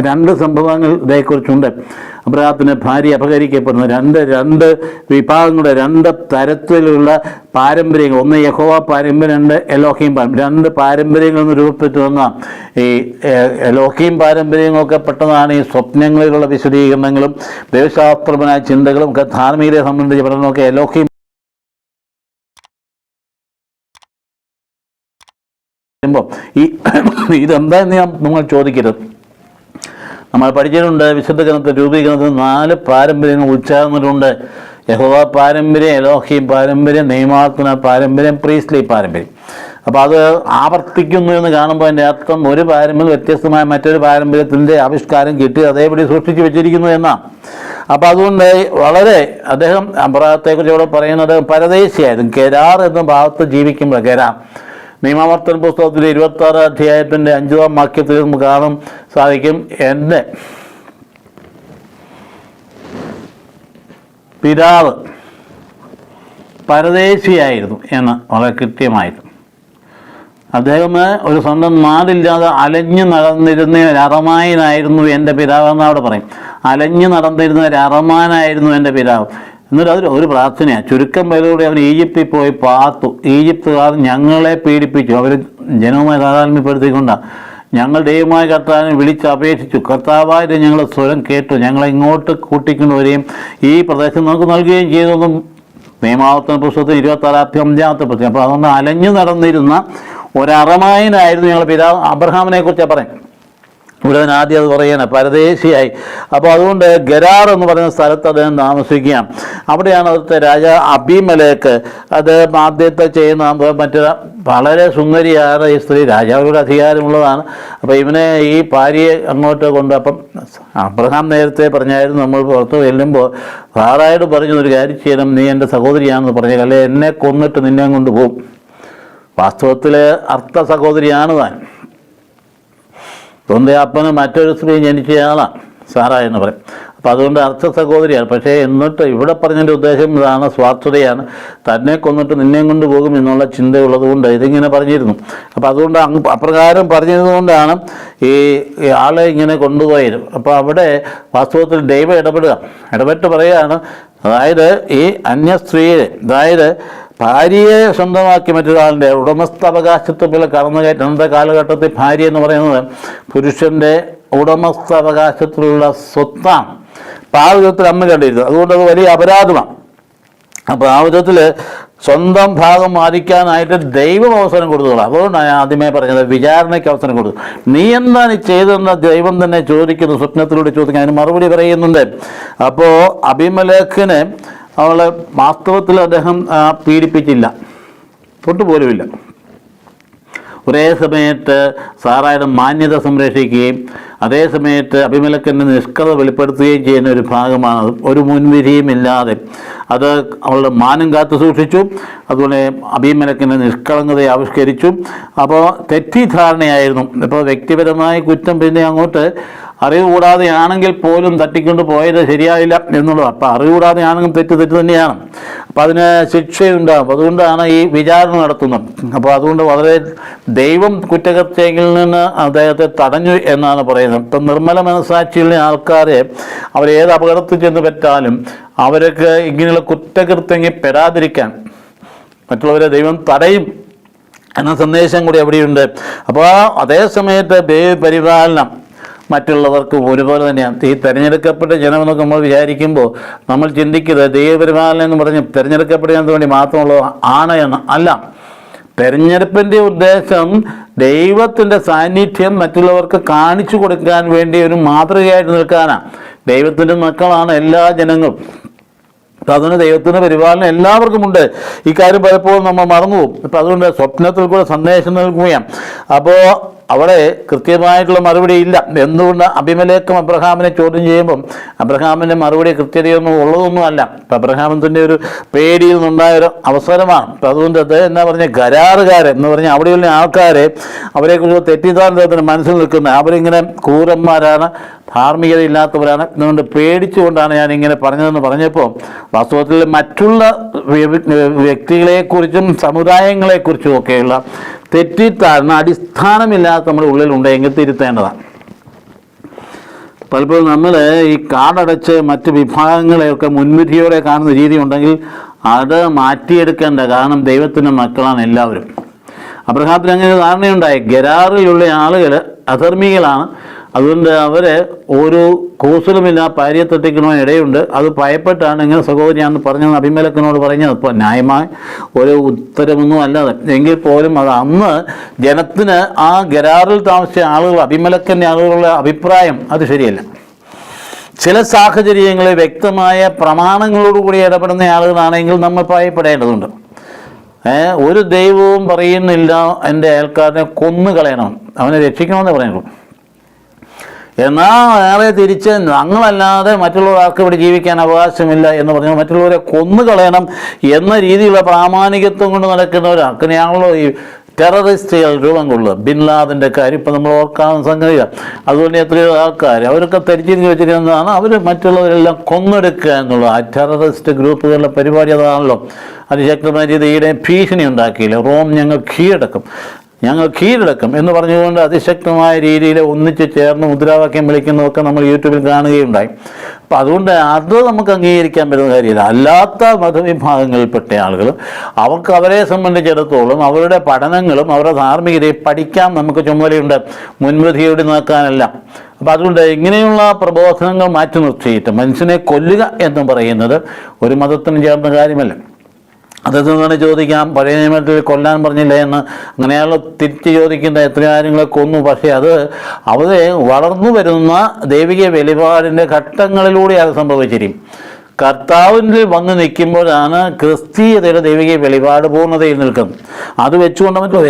രണ്ട് സംഭവങ്ങൾ ഇതേക്കുറിച്ചുണ്ട്. അബ്രഹാമിൻ്റെ ഭാര്യ അപഹരിക്കപ്പെടുന്ന രണ്ട് വിഭാഗങ്ങളുടെ രണ്ട് തരത്തിലുള്ള പാരമ്പര്യങ്ങൾ, ഒന്ന് യഹോവ പാരമ്പര്യം, രണ്ട് എലോഹീം പാരമ്പര്യം. രണ്ട് പാരമ്പര്യങ്ങളിൽ നിന്ന് രൂപപ്പെട്ടു വന്ന ഈ എലോഹീം പാരമ്പര്യങ്ങളൊക്കെ പെട്ടതാണ് ഈ സ്വപ്നങ്ങളിലുള്ള വിശദീകരണങ്ങളും ദൈവശാസ്ത്രപരമായ ചിന്തകളും ഒക്കെ ധാർമ്മികതയെ സംബന്ധിച്ച് പഠനമൊക്കെ എലോഹീം ഇതെന്താന്ന് നമ്മൾ ചോദിക്കരുത്. നമ്മൾ പഠിച്ചിട്ടുണ്ട് വിശുദ്ധ ഗ്രന്ഥ രൂപീകരണത്തിൽ 4 പാരമ്പര്യങ്ങൾ ഉച്ചാരണത്തിലുണ്ട്. യഹോവ പാരമ്പര്യം, എലോഹീം പാരമ്പര്യം, നിയമാർത്ഥന പാരമ്പര്യം, പ്രീസ്ലി പാരമ്പര്യം. അപ്പോൾ അത് ആവർത്തിക്കുന്നു എന്ന് കാണുമ്പോൾ അതിൻ്റെ അർത്ഥം ഒരു പാരമ്പര്യം വ്യത്യസ്തമായ മറ്റൊരു പാരമ്പര്യത്തിൻ്റെ ആവിഷ്കാരം കിട്ടി അതേപടി സൂക്ഷിച്ചു വെച്ചിരിക്കുന്നു എന്നാണ്. അപ്പോൾ അതുകൊണ്ട് വളരെ അദ്ദേഹം അബ്രഹാത്തെക്കുറിച്ച് ഇവിടെ പറയുന്നത് പരദേശിയായിരുന്നു. കെരാർ എന്ന ഭാഗത്ത് ജീവിക്കുമ്പോൾ കെരാർ നിയമാവർത്തന പുസ്തകത്തിൻ്റെ 26 അധ്യായത്തിൻ്റെ 5-ാം വാക്യത്തിൽ നമുക്ക് കാണാൻ സാധിക്കും, എൻ്റെ പിതാവ് പരദേശിയായിരുന്നു എന്ന് വളരെ കൃത്യമായിട്ട്. അദ്ദേഹം ഒരു സ്വന്തം നാടില്ലാതെ അലഞ്ഞു നടന്നിരുന്ന ഒരു അറമായനായിരുന്നു എൻ്റെ പിതാവ് എന്ന് അവിടെ പറയും. അലഞ്ഞു നടന്നിരുന്ന ഒരു അറമാനായിരുന്നു എൻ്റെ പിതാവ്. എന്നിട്ട് ഒരു പ്രാർത്ഥനയാണ്. ചുരുക്കം പേരോടെ അവൻ ഈജിപ്തിൽ പോയി പാർത്തു. ഈജിപ്തുകാർ ഞങ്ങളെ പീഡിപ്പിച്ചു. അവർ ജനവുമായി താതാത്മ്യപ്പെടുത്തിക്കൊണ്ടാണ് ഞങ്ങൾ ദൈവമായ കർത്താവിനെ വിളിച്ചപേക്ഷിച്ചു. കർത്താവായിട്ട് ഞങ്ങളുടെ സ്വരം കേട്ടു. ഞങ്ങളെ ഇങ്ങോട്ട് കൂട്ടിക്കൊണ്ടുവരികയും ഈ പ്രദേശം നമുക്ക് നൽകുകയും ചെയ്തൊന്നും നിയമാവർത്തന പുസ്തകത്തിൽ 26-5 പ്രശ്നം. അപ്പോൾ അതുകൊണ്ട് അലഞ്ഞു നടന്നിരുന്ന ഒരറമായനായിരുന്നു ഞങ്ങളുടെ പിതാവ് അബ്രഹാമിനെ കുറിച്ച് പറയും. ഇവിടെ ആദ്യം അത് പറയണേ പരദേശിയായി. അപ്പോൾ അതുകൊണ്ട് ഗരാർ എന്ന് പറയുന്ന സ്ഥലത്ത് അദ്ദേഹം താമസിക്കുകയാണ്. അവിടെയാണ് അവിടുത്തെ രാജാ അബീമേലെക്ക് അദ്ദേഹം ആദ്യത്തെ ചെയ്യുന്ന മറ്റു വളരെ സുന്ദരിയാണ് ഈ സ്ത്രീ. രാജാവിയുടെ അധികാരമുള്ളതാണ്. അപ്പോൾ ഇവനെ ഈ ഭാര്യയെ അങ്ങോട്ട് കൊണ്ട്, അപ്പം അബ്രഹാം നേരത്തെ പറഞ്ഞായിരുന്നു നമ്മൾ പുറത്ത് ചെല്ലുമ്പോൾ സാറായോട് പറഞ്ഞൊരു കാര്യം ചെയ്യണം, നീ എൻ്റെ സഹോദരിയാണെന്ന് പറഞ്ഞു, അല്ലെ എന്നെ കൊന്നിട്ട് നിന്നെ കൊണ്ട് പോകും. വാസ്തവത്തിൽ അർത്ഥ സഹോദരിയാണ് താൻ. സ്വന്തം അപ്പന് മറ്റൊരു സ്ത്രീ ജനിച്ചയാളാണ് സാറ എന്ന് പറയും. അപ്പം അതുകൊണ്ട് അർത്ഥ സഹോദരിയാണ്. പക്ഷേ എന്നിട്ട് ഇവിടെ പറഞ്ഞതിൻ്റെ ഉദ്ദേശം ഇതാണ്, സ്വാർത്ഥതയാണ്. തന്നെ കൊന്നിട്ട് നിന്നെ കൊണ്ട് പോകും എന്നുള്ള ചിന്തയുള്ളത് കൊണ്ട് ഇതിങ്ങനെ പറഞ്ഞിരുന്നു. അപ്പം അതുകൊണ്ട് അപ്രകാരം പറഞ്ഞതുകൊണ്ടാണ് ഈ ആളെ ഇങ്ങനെ കൊണ്ടുപോയത്. അപ്പോൾ അവിടെ വാസ്തവത്തിൽ ദൈവം ഇടപെട്ട് പറയുകയാണ്, അതായത് ഈ അന്യ സ്ത്രീയെ, അതായത് ഭാര്യയെ സ്വന്തമാക്കി മറ്റൊരാളിൻ്റെ ഉടമസ്ഥാവകാശത്വത്തിൽ കടന്നുകയറ്റം. അന്നത്തെ കാലഘട്ടത്തിൽ ഭാര്യ എന്ന് പറയുന്നത് പുരുഷൻ്റെ ഉടമസ്ഥാവകാശത്തിലുള്ള സ്വത്താണ്. അപ്പോൾ ആ വിധത്തിൽ അമ്മ കണ്ടിരുന്നു. അതുകൊണ്ട് അത് വലിയ അപരാധമാണ്. അപ്പോൾ ആ വിധത്തിൽ സ്വന്തം ഭാഗം വാദിക്കാനായിട്ട് ദൈവം അവസരം കൊടുത്തോളാം. അതുകൊണ്ടാണ് ഞാൻ ആദ്യമേ പറഞ്ഞത് വിചാരണയ്ക്ക് അവസരം കൊടുത്തു. നീ എന്താണ് ചെയ്തതെന്ന് ദൈവം തന്നെ ചോദിക്കുന്നു, സ്വപ്നത്തിലൂടെ ചോദിക്കുന്നു. അതിന് മറുപടി പറയുന്നുണ്ട്. അപ്പോൾ അബീമേലെക്കിനെ അവളെ വാസ്തവത്തിൽ അദ്ദേഹം പീഡിപ്പിച്ചില്ല, തൊട്ടുപോലുമില്ല. ഒരേ സമയത്ത് സാറായുടെ മാന്യത സംരക്ഷിക്കുകയും അതേ സമയത്ത് അബീമേലെക്കിൻ്റെ നിഷ്കള വെളിപ്പെടുത്തുകയും ചെയ്യുന്ന ഒരു ഭാഗമാണത്. ഒരു മുൻവിധിയും ഇല്ലാതെ അത് അവളുടെ മാനം കാത്തു സൂക്ഷിച്ചു. അതുപോലെ അബീമേലെക്കിൻ്റെ നിഷ്കളങ്കതയെ ആവിഷ്കരിച്ചു. അപ്പോൾ തെറ്റിദ്ധാരണയായിരുന്നു. ഇപ്പോൾ വ്യക്തിപരമായ കുറ്റം പിന്നെ അങ്ങോട്ട് അറിവ് കൂടാതെയാണെങ്കിൽ പോലും തട്ടിക്കൊണ്ട് പോയത് ശരിയായില്ല എന്നുള്ളത്. അപ്പോൾ അറിവ് കൂടാതെയാണെങ്കിൽ തെറ്റ് തന്നെയാണ്. അപ്പോൾ അതിന് ശിക്ഷയുണ്ടാകും. അതുകൊണ്ടാണ് ഈ വിചാരണ നടത്തുന്നത്. അപ്പോൾ അതുകൊണ്ട് വളരെ ദൈവം കുറ്റകൃത്യങ്ങളിൽ നിന്ന് അദ്ദേഹത്തെ തടഞ്ഞു എന്നാണ് പറയുന്നത്. ഇപ്പം നിർമ്മല മനസ്സാക്ഷിയുള്ള ആൾക്കാരെ അവരേത് അപകടത്തിൽ ചെന്ന് പറ്റാലും അവർക്ക് ഇങ്ങനെയുള്ള കുറ്റകൃത്യങ്ങൾ പെടാതിരിക്കാൻ മറ്റുള്ളവരെ ദൈവം തടയും എന്ന സന്ദേശം കൂടി അവിടെയുണ്ട്. അപ്പോൾ അതേ സമയത്ത് ദൈവപരിപാലനം മറ്റുള്ളവർക്ക് ഒരുപോലെ തന്നെയാണ്. ഈ തിരഞ്ഞെടുക്കപ്പെട്ട ജനമെന്നൊക്കെ നമ്മൾ വിചാരിക്കുമ്പോൾ നമ്മൾ ചിന്തിക്കുന്നത് ദൈവപരിപാലനം എന്ന് പറഞ്ഞ് തിരഞ്ഞെടുക്കപ്പെടുന്നതിന് വേണ്ടി മാത്രമുള്ള ആണ് എന്ന് അല്ല. തിരഞ്ഞെടുപ്പിൻ്റെ ഉദ്ദേശം ദൈവത്തിൻ്റെ സാന്നിധ്യം മറ്റുള്ളവർക്ക് കാണിച്ചു കൊടുക്കാൻ വേണ്ടി ഒരു മാതൃകയായിട്ട് നിൽക്കാനാണ്. ദൈവത്തിൻ്റെ മക്കളാണ് എല്ലാ ജനങ്ങളും. അതുകൊണ്ട് ദൈവത്തിൻ്റെ പരിപാലനം എല്ലാവർക്കുമുണ്ട്. ഈ കാര്യം പലപ്പോഴും നമ്മൾ മറന്നുപോകും. അപ്പം അതുകൊണ്ട് സ്വപ്നത്തിൽ കൂടെ സന്ദേശം നൽകുകയാണ്. അപ്പോൾ അവിടെ കൃത്യമായിട്ടുള്ള മറുപടി ഇല്ല. എന്തുകൊണ്ട് അബീമേലെക്കും അബ്രഹാമിനെ ചോദ്യം ചെയ്യുമ്പം അബ്രഹാമിൻ്റെ മറുപടി കൃത്യതയൊന്നും ഉള്ളതൊന്നും അല്ല. ഇപ്പം അബ്രഹാമിൻ്റെ ഒരു പേടിയിൽ നിന്നുണ്ടായൊരു അവസരമാണ്. അപ്പം അതുകൊണ്ട് അദ്ദേഹം എന്നാ പറഞ്ഞ കരാറുകാരൻ എന്ന് പറഞ്ഞാൽ അവിടെയുള്ള ആൾക്കാരെ അവരെക്കുറിച്ച് തെറ്റിദ്ധാരണത്തിന് മനസ്സിൽ നിൽക്കുന്നത് അവരിങ്ങനെ ക്രൂരന്മാരാണ്, ധാർമ്മികതയില്ലാത്തവരാണ്. അതുകൊണ്ട് പേടിച്ചുകൊണ്ടാണ് ഞാനിങ്ങനെ പറഞ്ഞതെന്ന് പറഞ്ഞപ്പോൾ വാസ്തവത്തിൽ മറ്റുള്ള വ്യക്തികളെക്കുറിച്ചും സമുദായങ്ങളെക്കുറിച്ചും ഒക്കെയുള്ള തെറ്റിദ്ധാരണ അടിസ്ഥാനമില്ലാത്ത നമ്മുടെ ഉള്ളിലുണ്ടെങ്കിൽ തിരുത്തേണ്ടതാണ്. പലപ്പോഴും നമ്മൾ ഈ കാടടച്ച് മറ്റ് വിഭാഗങ്ങളെയൊക്കെ മുൻവിധിയോടെ കാണുന്ന രീതി ഉണ്ടെങ്കിൽ അത് മാറ്റിയെടുക്കേണ്ട. കാരണം ദൈവത്തിൻ്റെ മക്കളാണ് എല്ലാവരും. അബ്രഹാത്തിന് അങ്ങനെ ധാരണയുണ്ടായി. ഗരാറിലുള്ള ആളുകൾ അധർമ്മികളാണ്. അതുകൊണ്ട് അവർ ഒരു കൂസലുമില്ല ഭാര്യയെ തട്ടിക്കണമെന്ന് ഇടയുണ്ട്. അത് ഭയപ്പെട്ടാണ് ഇങ്ങനെ സഹോദരിയാണെന്ന് പറഞ്ഞത് അബീമേലെക്കിനോട് പറഞ്ഞത്. ഇപ്പോൾ ന്യായമായ ഒരു ഉത്തരമൊന്നും അല്ലാതെ എങ്കിൽ പോലും അത് അന്ന് ജനത്തിന് ആ ഗരാറിൽ താമസിച്ച ആളുകൾ അബീമേലെക്കിൻ്റെ ആളുകളുടെ അഭിപ്രായം അത് ശരിയല്ല. ചില സാഹചര്യങ്ങളിൽ വ്യക്തമായ പ്രമാണങ്ങളോടുകൂടി ഇടപെടുന്ന ആളുകളാണെങ്കിൽ നമ്മൾ ഭയപ്പെടേണ്ടതുണ്ട്. ഒരു ദൈവവും പറയുന്നില്ല എൻ്റെ അയൽക്കാരനെ കൊന്നുകളയണം, അവനെ രക്ഷിക്കണമെന്ന് പറയുള്ളൂ. എന്നാൽ നേരെ തിരിച്ച് ഞങ്ങളല്ലാതെ മറ്റുള്ളവർക്ക് ഇവിടെ ജീവിക്കാൻ അവകാശമില്ല എന്ന് പറഞ്ഞാൽ മറ്റുള്ളവരെ കൊന്നുകളയണം എന്ന രീതിയിലുള്ള പ്രാമാണികത്വം കൊണ്ട് നടക്കുന്നവർ. അങ്ങനെയാണല്ലോ ഈ ടെററിസ്റ്റുകൾ രൂപം കൊള്ളുക. ബിൻ ലാദൻ്റെ കാര്യം ഇപ്പം നമ്മൾ ഓർക്കാവുന്ന സംഗതിയാണ്. അതുകൊണ്ട് എത്രയോ ആൾക്കാർ അവരൊക്കെ തിരിച്ചിരിഞ്ഞ് വെച്ചിരിക്കുന്നതാണ് അവർ മറ്റുള്ളവരെല്ലാം കൊന്നെടുക്കുക എന്നുള്ള ആ ടെററിസ്റ്റ് ഗ്രൂപ്പുകളുടെ പരിപാടി അതാണല്ലോ. അതിശക്തമായ രീതിയിൽ ഭീഷണി ഉണ്ടാക്കിയില്ല. റോം ഞങ്ങൾ കീഴടക്കും. ഞങ്ങൾ കീഴടക്കും എന്ന് പറഞ്ഞുകൊണ്ട് അതിശക്തമായ രീതിയിൽ ഒന്നിച്ച് ചേർന്ന് മുദ്രാവാക്യം വിളിക്കുന്നതൊക്കെ നമ്മൾ യൂട്യൂബിൽ കാണുകയുണ്ടായി. അപ്പം അതുകൊണ്ട് അത് നമുക്ക് അംഗീകരിക്കാൻ പറ്റുന്ന കാര്യമില്ല. അല്ലാത്ത മതവിഭാഗങ്ങളിൽപ്പെട്ട ആളുകൾ അവർക്ക് അവരെ സംബന്ധിച്ചിടത്തോളം അവരുടെ പഠനങ്ങളും അവരുടെ ധാർമ്മികതയും പഠിക്കാൻ നമുക്ക് ചുമതലയുണ്ട്, മുൻവിധിയോടെ നോക്കാനല്ല. അപ്പം അതുകൊണ്ട് ഇങ്ങനെയുള്ള പ്രബോധനങ്ങൾ മാറ്റി നിർത്തിയിട്ട് മനുഷ്യനെ കൊല്ലുക എന്ന് പറയുന്നത് ഒരു മതത്തിന് ചേർന്ന കാര്യമല്ല. അതെന്താണ് ചോദിക്കാം, പഴയ നിയമത്തിൽ കൊല്ലാൻ പറഞ്ഞില്ല എന്ന്. അങ്ങനെയാണല്ലോ തിരിച്ച് ചോദിക്കുന്ന എത്ര കാര്യങ്ങളെ കൊന്നു. പക്ഷേ അത് അവരെ വളർന്നു വരുന്ന ദൈവിക വെളിപാടിൻ്റെ ഘട്ടങ്ങളിലൂടെ അത് സംഭവിച്ചിരിക്കും. കർത്താവിൽ വന്ന് നിൽക്കുമ്പോഴാണ് ക്രിസ്തീയതയുടെ ദൈവിക വെളിപാട് പൂർണ്ണതയിൽ നിൽക്കുന്നത്. അത് വെച്ചുകൊണ്ട് നമുക്ക്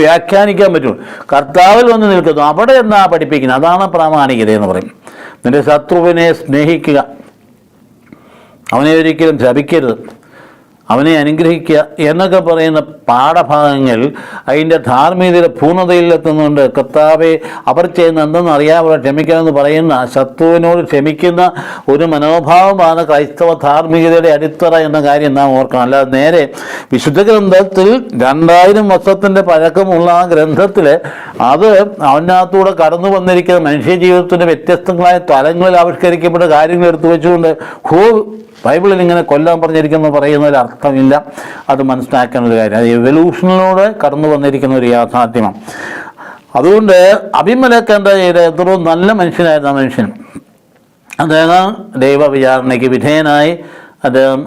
വ്യാഖ്യാനിക്കാൻ പറ്റുള്ളൂ. കർത്താവിൽ വന്ന് നിൽക്കുന്നു, അവിടെ എന്നാ പഠിപ്പിക്കുന്നത്, അതാണ് പ്രാമാണികത എന്ന് പറയും. നിന്റെ ശത്രുവിനെ സ്നേഹിക്കുക, അവനെ ഒരിക്കലും ശപിക്കരുത്, അവനെ അനുഗ്രഹിക്കുക എന്നൊക്കെ പറയുന്ന പാഠഭാഗങ്ങൾ അതിൻ്റെ ധാർമ്മികതയുടെ പൂർണ്ണതയിലെത്തുന്നുണ്ട്. കർത്താവെ അവർ ചെയ്യുന്ന എന്തെന്ന് അറിയാതെ ക്ഷമിക്കാമെന്ന് പറയുന്ന ശത്രുവിനോട് ക്ഷമിക്കുന്ന ഒരു മനോഭാവമാണ് ക്രൈസ്തവ ധാർമ്മികതയുടെ അടിത്തറ എന്ന കാര്യം നാം ഓർക്കണം. അല്ലാതെ നേരെ വിശുദ്ധ ഗ്രന്ഥത്തിൽ 2000 വർഷത്തിൻ്റെ പഴക്കമുള്ള ആ ഗ്രന്ഥത്തിൽ അത് അവനകത്തൂടെ കടന്നു വന്നിരിക്കുന്ന മനുഷ്യജീവിതത്തിൻ്റെ വ്യത്യസ്തങ്ങളായ തലങ്ങളിൽ ആവിഷ്കരിക്കപ്പെട്ട കാര്യങ്ങൾ എടുത്തു വെച്ചുകൊണ്ട് ബൈബിളിൽ ഇങ്ങനെ കൊല്ലാൻ പറഞ്ഞിരിക്കുന്നു പറയുന്നതിൽ അർത്ഥമില്ല. അത് മനസ്സിലാക്കുന്ന ഒരു കാര്യം, അത് എവല്യൂഷനിലൂടെ കടന്നു വന്നിരിക്കുന്ന ഒരു യാഥാർത്ഥ്യമാണ്. അതുകൊണ്ട് അബിമേലെക്ക് എന്താ ചെയ്തത്? എത്രയോ നല്ല മനുഷ്യനായിരുന്നു ആ മനുഷ്യൻ. അദ്ദേഹം ദൈവ വിചാരണയ്ക്ക് വിധേയനായി അദ്ദേഹം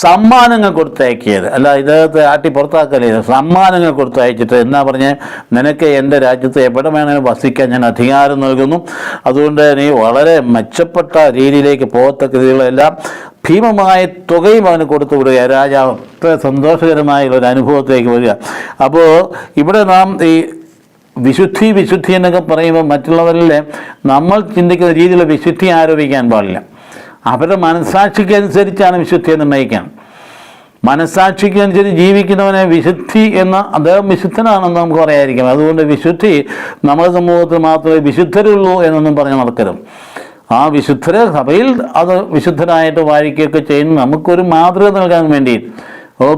സമ്മാനങ്ങൾ കൊടുത്തയക്കിയത് അല്ല, ഇദ്ദേഹത്തെ ആട്ടി പുറത്താക്കല്, സമ്മാനങ്ങൾ കൊടുത്തയച്ചിട്ട് എന്നാ പറഞ്ഞ്, നിനക്ക് എൻ്റെ രാജ്യത്ത് എവിടെ വേണമെങ്കിലും വസിക്കാൻ ഞാൻ അധികാരം നൽകുന്നു, അതുകൊണ്ട് നീ വളരെ മെച്ചപ്പെട്ട രീതിയിലേക്ക് പോകത്തക്ക രീതിയിലെല്ലാം ഭീമമായ തുകയും അവന് കൊടുത്തു വിടുക. രാജാവ് അത്ര സന്തോഷകരമായുള്ള ഒരു അനുഭവത്തിലേക്ക് വരിക. അപ്പോൾ ഇവിടെ നാം ഈ വിശുദ്ധി എന്നൊക്കെ പറയുമ്പോൾ മറ്റുള്ളവരിൽ നമ്മൾ ചിന്തിക്കുന്ന രീതിയിലുള്ള വിശുദ്ധി ആരോപിക്കാൻ പാടില്ല. അവരുടെ മനസ്സാക്ഷിക്കനുസരിച്ചാണ് വിശുദ്ധിയെ നിർണ്ണയിക്കാൻ. മനസ്സാക്ഷിക്കനുസരിച്ച് ജീവിക്കുന്നവനെ വിശുദ്ധി എന്ന അദ്ദേഹം വിശുദ്ധനാണെന്ന് നമുക്ക് പറയാതിരിക്കാം. അതുകൊണ്ട് വിശുദ്ധി നമ്മുടെ സമൂഹത്തിൽ മാത്രമേ വിശുദ്ധരുള്ളൂ എന്നൊന്നും പറഞ്ഞ് നടക്കരുത്. ആ വിശുദ്ധരെ സഭയിൽ അത് വിശുദ്ധരായിട്ട് വാഴിക്കുകയൊക്കെ ചെയ്യുന്ന നമുക്കൊരു മാതൃക നൽകാൻ വേണ്ടിയിട്ട്,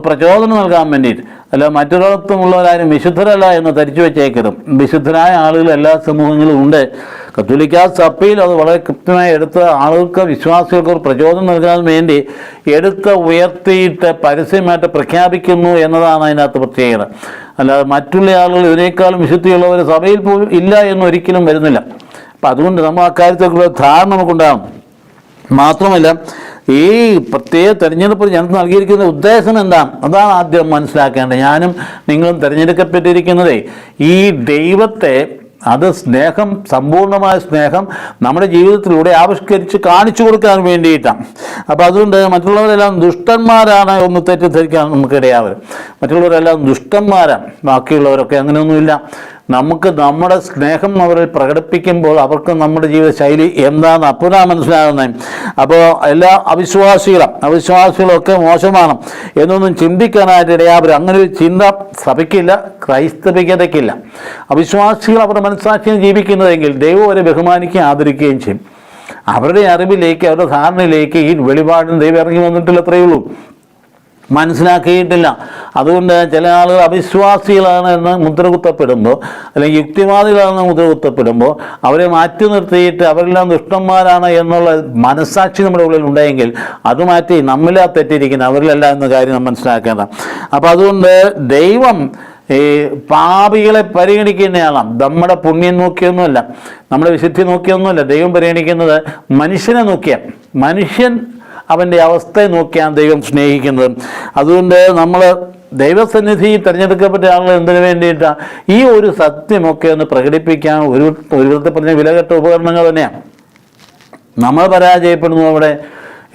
പ്രചോദനം നൽകാൻ വേണ്ടിയിട്ട്, അല്ല മറ്റൊരിടത്തുമുള്ളവരാരും വിശുദ്ധരല്ല എന്ന് ധരിച്ചു വെച്ചേക്കരുത്. വിശുദ്ധരായ ആളുകൾ എല്ലാ സമൂഹങ്ങളിലും ഉണ്ട്. കത്തോലിക്കാ സഭയിൽ അത് വളരെ കൃത്യമായി എടുത്ത് ആളുകൾക്ക്, വിശ്വാസികൾക്ക് ഒരു പ്രചോദനം നൽകാൻ വേണ്ടി എടുത്ത് ഉയർത്തിയിട്ട് പരസ്യമായിട്ട് പ്രഖ്യാപിക്കുന്നു എന്നതാണ് അതിനകത്ത് പ്രത്യേകത. അല്ലാതെ മറ്റുള്ള ആളുകൾ ഇതിനേക്കാളും വിശുദ്ധിയുള്ളവർ സഭയിൽ പോലും ഇല്ല എന്നൊരിക്കലും വരുന്നില്ല. അപ്പം അതുകൊണ്ട് നമ്മൾ അക്കാര്യത്തെക്കുറിച്ച് ധാരണ നമുക്കുണ്ടാകും. മാത്രമല്ല ഈ പ്രത്യേക തെരഞ്ഞെടുപ്പിൽ ഞങ്ങൾക്ക് നൽകിയിരിക്കുന്ന ഉദ്ദേശം എന്താണ്, അതാണ് ആദ്യം മനസ്സിലാക്കേണ്ടത്. ഞാനും നിങ്ങളും തിരഞ്ഞെടുക്കപ്പെട്ടിരിക്കുന്നത് ഈ ദൈവത്തെ, അത് സ്നേഹം, സമ്പൂർണ്ണമായ സ്നേഹം നമ്മുടെ ജീവിതത്തിലൂടെ ആവിഷ്കരിച്ച് കാണിച്ചു കൊടുക്കാൻ വേണ്ടിയിട്ടാണ്. അപ്പോൾ അതുകൊണ്ട് മറ്റുള്ളവരെല്ലാം ദുഷ്ടന്മാരാണ് ഒന്ന് തെറ്റിദ്ധരിക്കാൻ നമുക്കിടയാവരും. മറ്റുള്ളവരെല്ലാം ദുഷ്ടന്മാരാണ്, ബാക്കിയുള്ളവരൊക്കെ അങ്ങനെയൊന്നുമില്ല. നമുക്ക് നമ്മുടെ സ്നേഹം അവരിൽ പ്രകടിപ്പിക്കുമ്പോൾ അവർക്ക് നമ്മുടെ ജീവിതശൈലി എന്താണെന്ന് അപ്പോഴാണ് മനസ്സിലാകുന്നത്. അപ്പോൾ എല്ലാ അവിശ്വാസികളൊക്കെ മോശമാണ് എന്നൊന്നും ചിന്തിക്കാനായിട്ട് ഇടയാവരും. അങ്ങനെ ഒരു ചിന്ത സഭയ്ക്കില്ല, ക്രൈസ്തവികതയ്ക്കില്ല. അവിശ്വാസികൾ അവരുടെ മനസ്സാക്ഷിയിൽ ജീവിക്കുന്നതെങ്കിൽ ദൈവം അവരെ ബഹുമാനിക്കുകയും ആദരിക്കുകയും ചെയ്യും. അവരുടെ അറിവിലേക്ക്, അവരുടെ ധാരണയിലേക്ക് ഈ വെളിപാടിന് ദൈവം ഇറങ്ങി വന്നിട്ടില്ല, അത്രയേ ഉള്ളൂ. മനസ്സിലാക്കിയിട്ടില്ല. അതുകൊണ്ട് ചില ആളുകൾ അവിശ്വാസികളാണ് എന്ന് മുദ്രകുത്തപ്പെടുമ്പോൾ, അല്ലെങ്കിൽ യുക്തിവാദികളാണെന്ന് മുദ്രകുത്തപ്പെടുമ്പോൾ അവരെ മാറ്റി നിർത്തിയിട്ട് അവരെല്ലാം ദുഷ്ടന്മാരാണ് എന്നുള്ള മനസ്സാക്ഷി നമ്മുടെ ഉള്ളിൽ ഉണ്ടെങ്കിൽ അത് മാറ്റി നമ്മളിലാ തെറ്റിയിരിക്കുന്നത്, അവരിലല്ല എന്ന കാര്യം നാം മനസ്സിലാക്കേണ്ടതാണ്. അപ്പോൾ അതുകൊണ്ട് ദൈവം ഈ പാപികളെ പരിഗണിക്കുന്നയാളാണ്. നമ്മുടെ പുണ്യം നോക്കിയൊന്നുമല്ല, നമ്മുടെ വിശുദ്ധി നോക്കിയൊന്നുമല്ല. ദൈവം പരിഗണിക്കുന്നത് മനുഷ്യനെ നോക്കിയാൽ, മനുഷ്യൻ അവൻ്റെ അവസ്ഥയെ നോക്കിയാണ് ദൈവം സ്നേഹിക്കുന്നത്. അതുകൊണ്ട് നമ്മൾ ദൈവസന്നിധി തിരഞ്ഞെടുക്കപ്പെട്ട ആളുകൾ എന്തിനു വേണ്ടിയിട്ടാണ്? ഈ ഒരു സത്യമൊക്കെ ഒന്ന് പ്രകടിപ്പിക്കാൻ ഒരു വിധത്തിൽ പറഞ്ഞ വിലകെട്ട ഉപകരണങ്ങൾ തന്നെയാണ്. നമ്മൾ പരാജയപ്പെടുന്നു അവിടെ.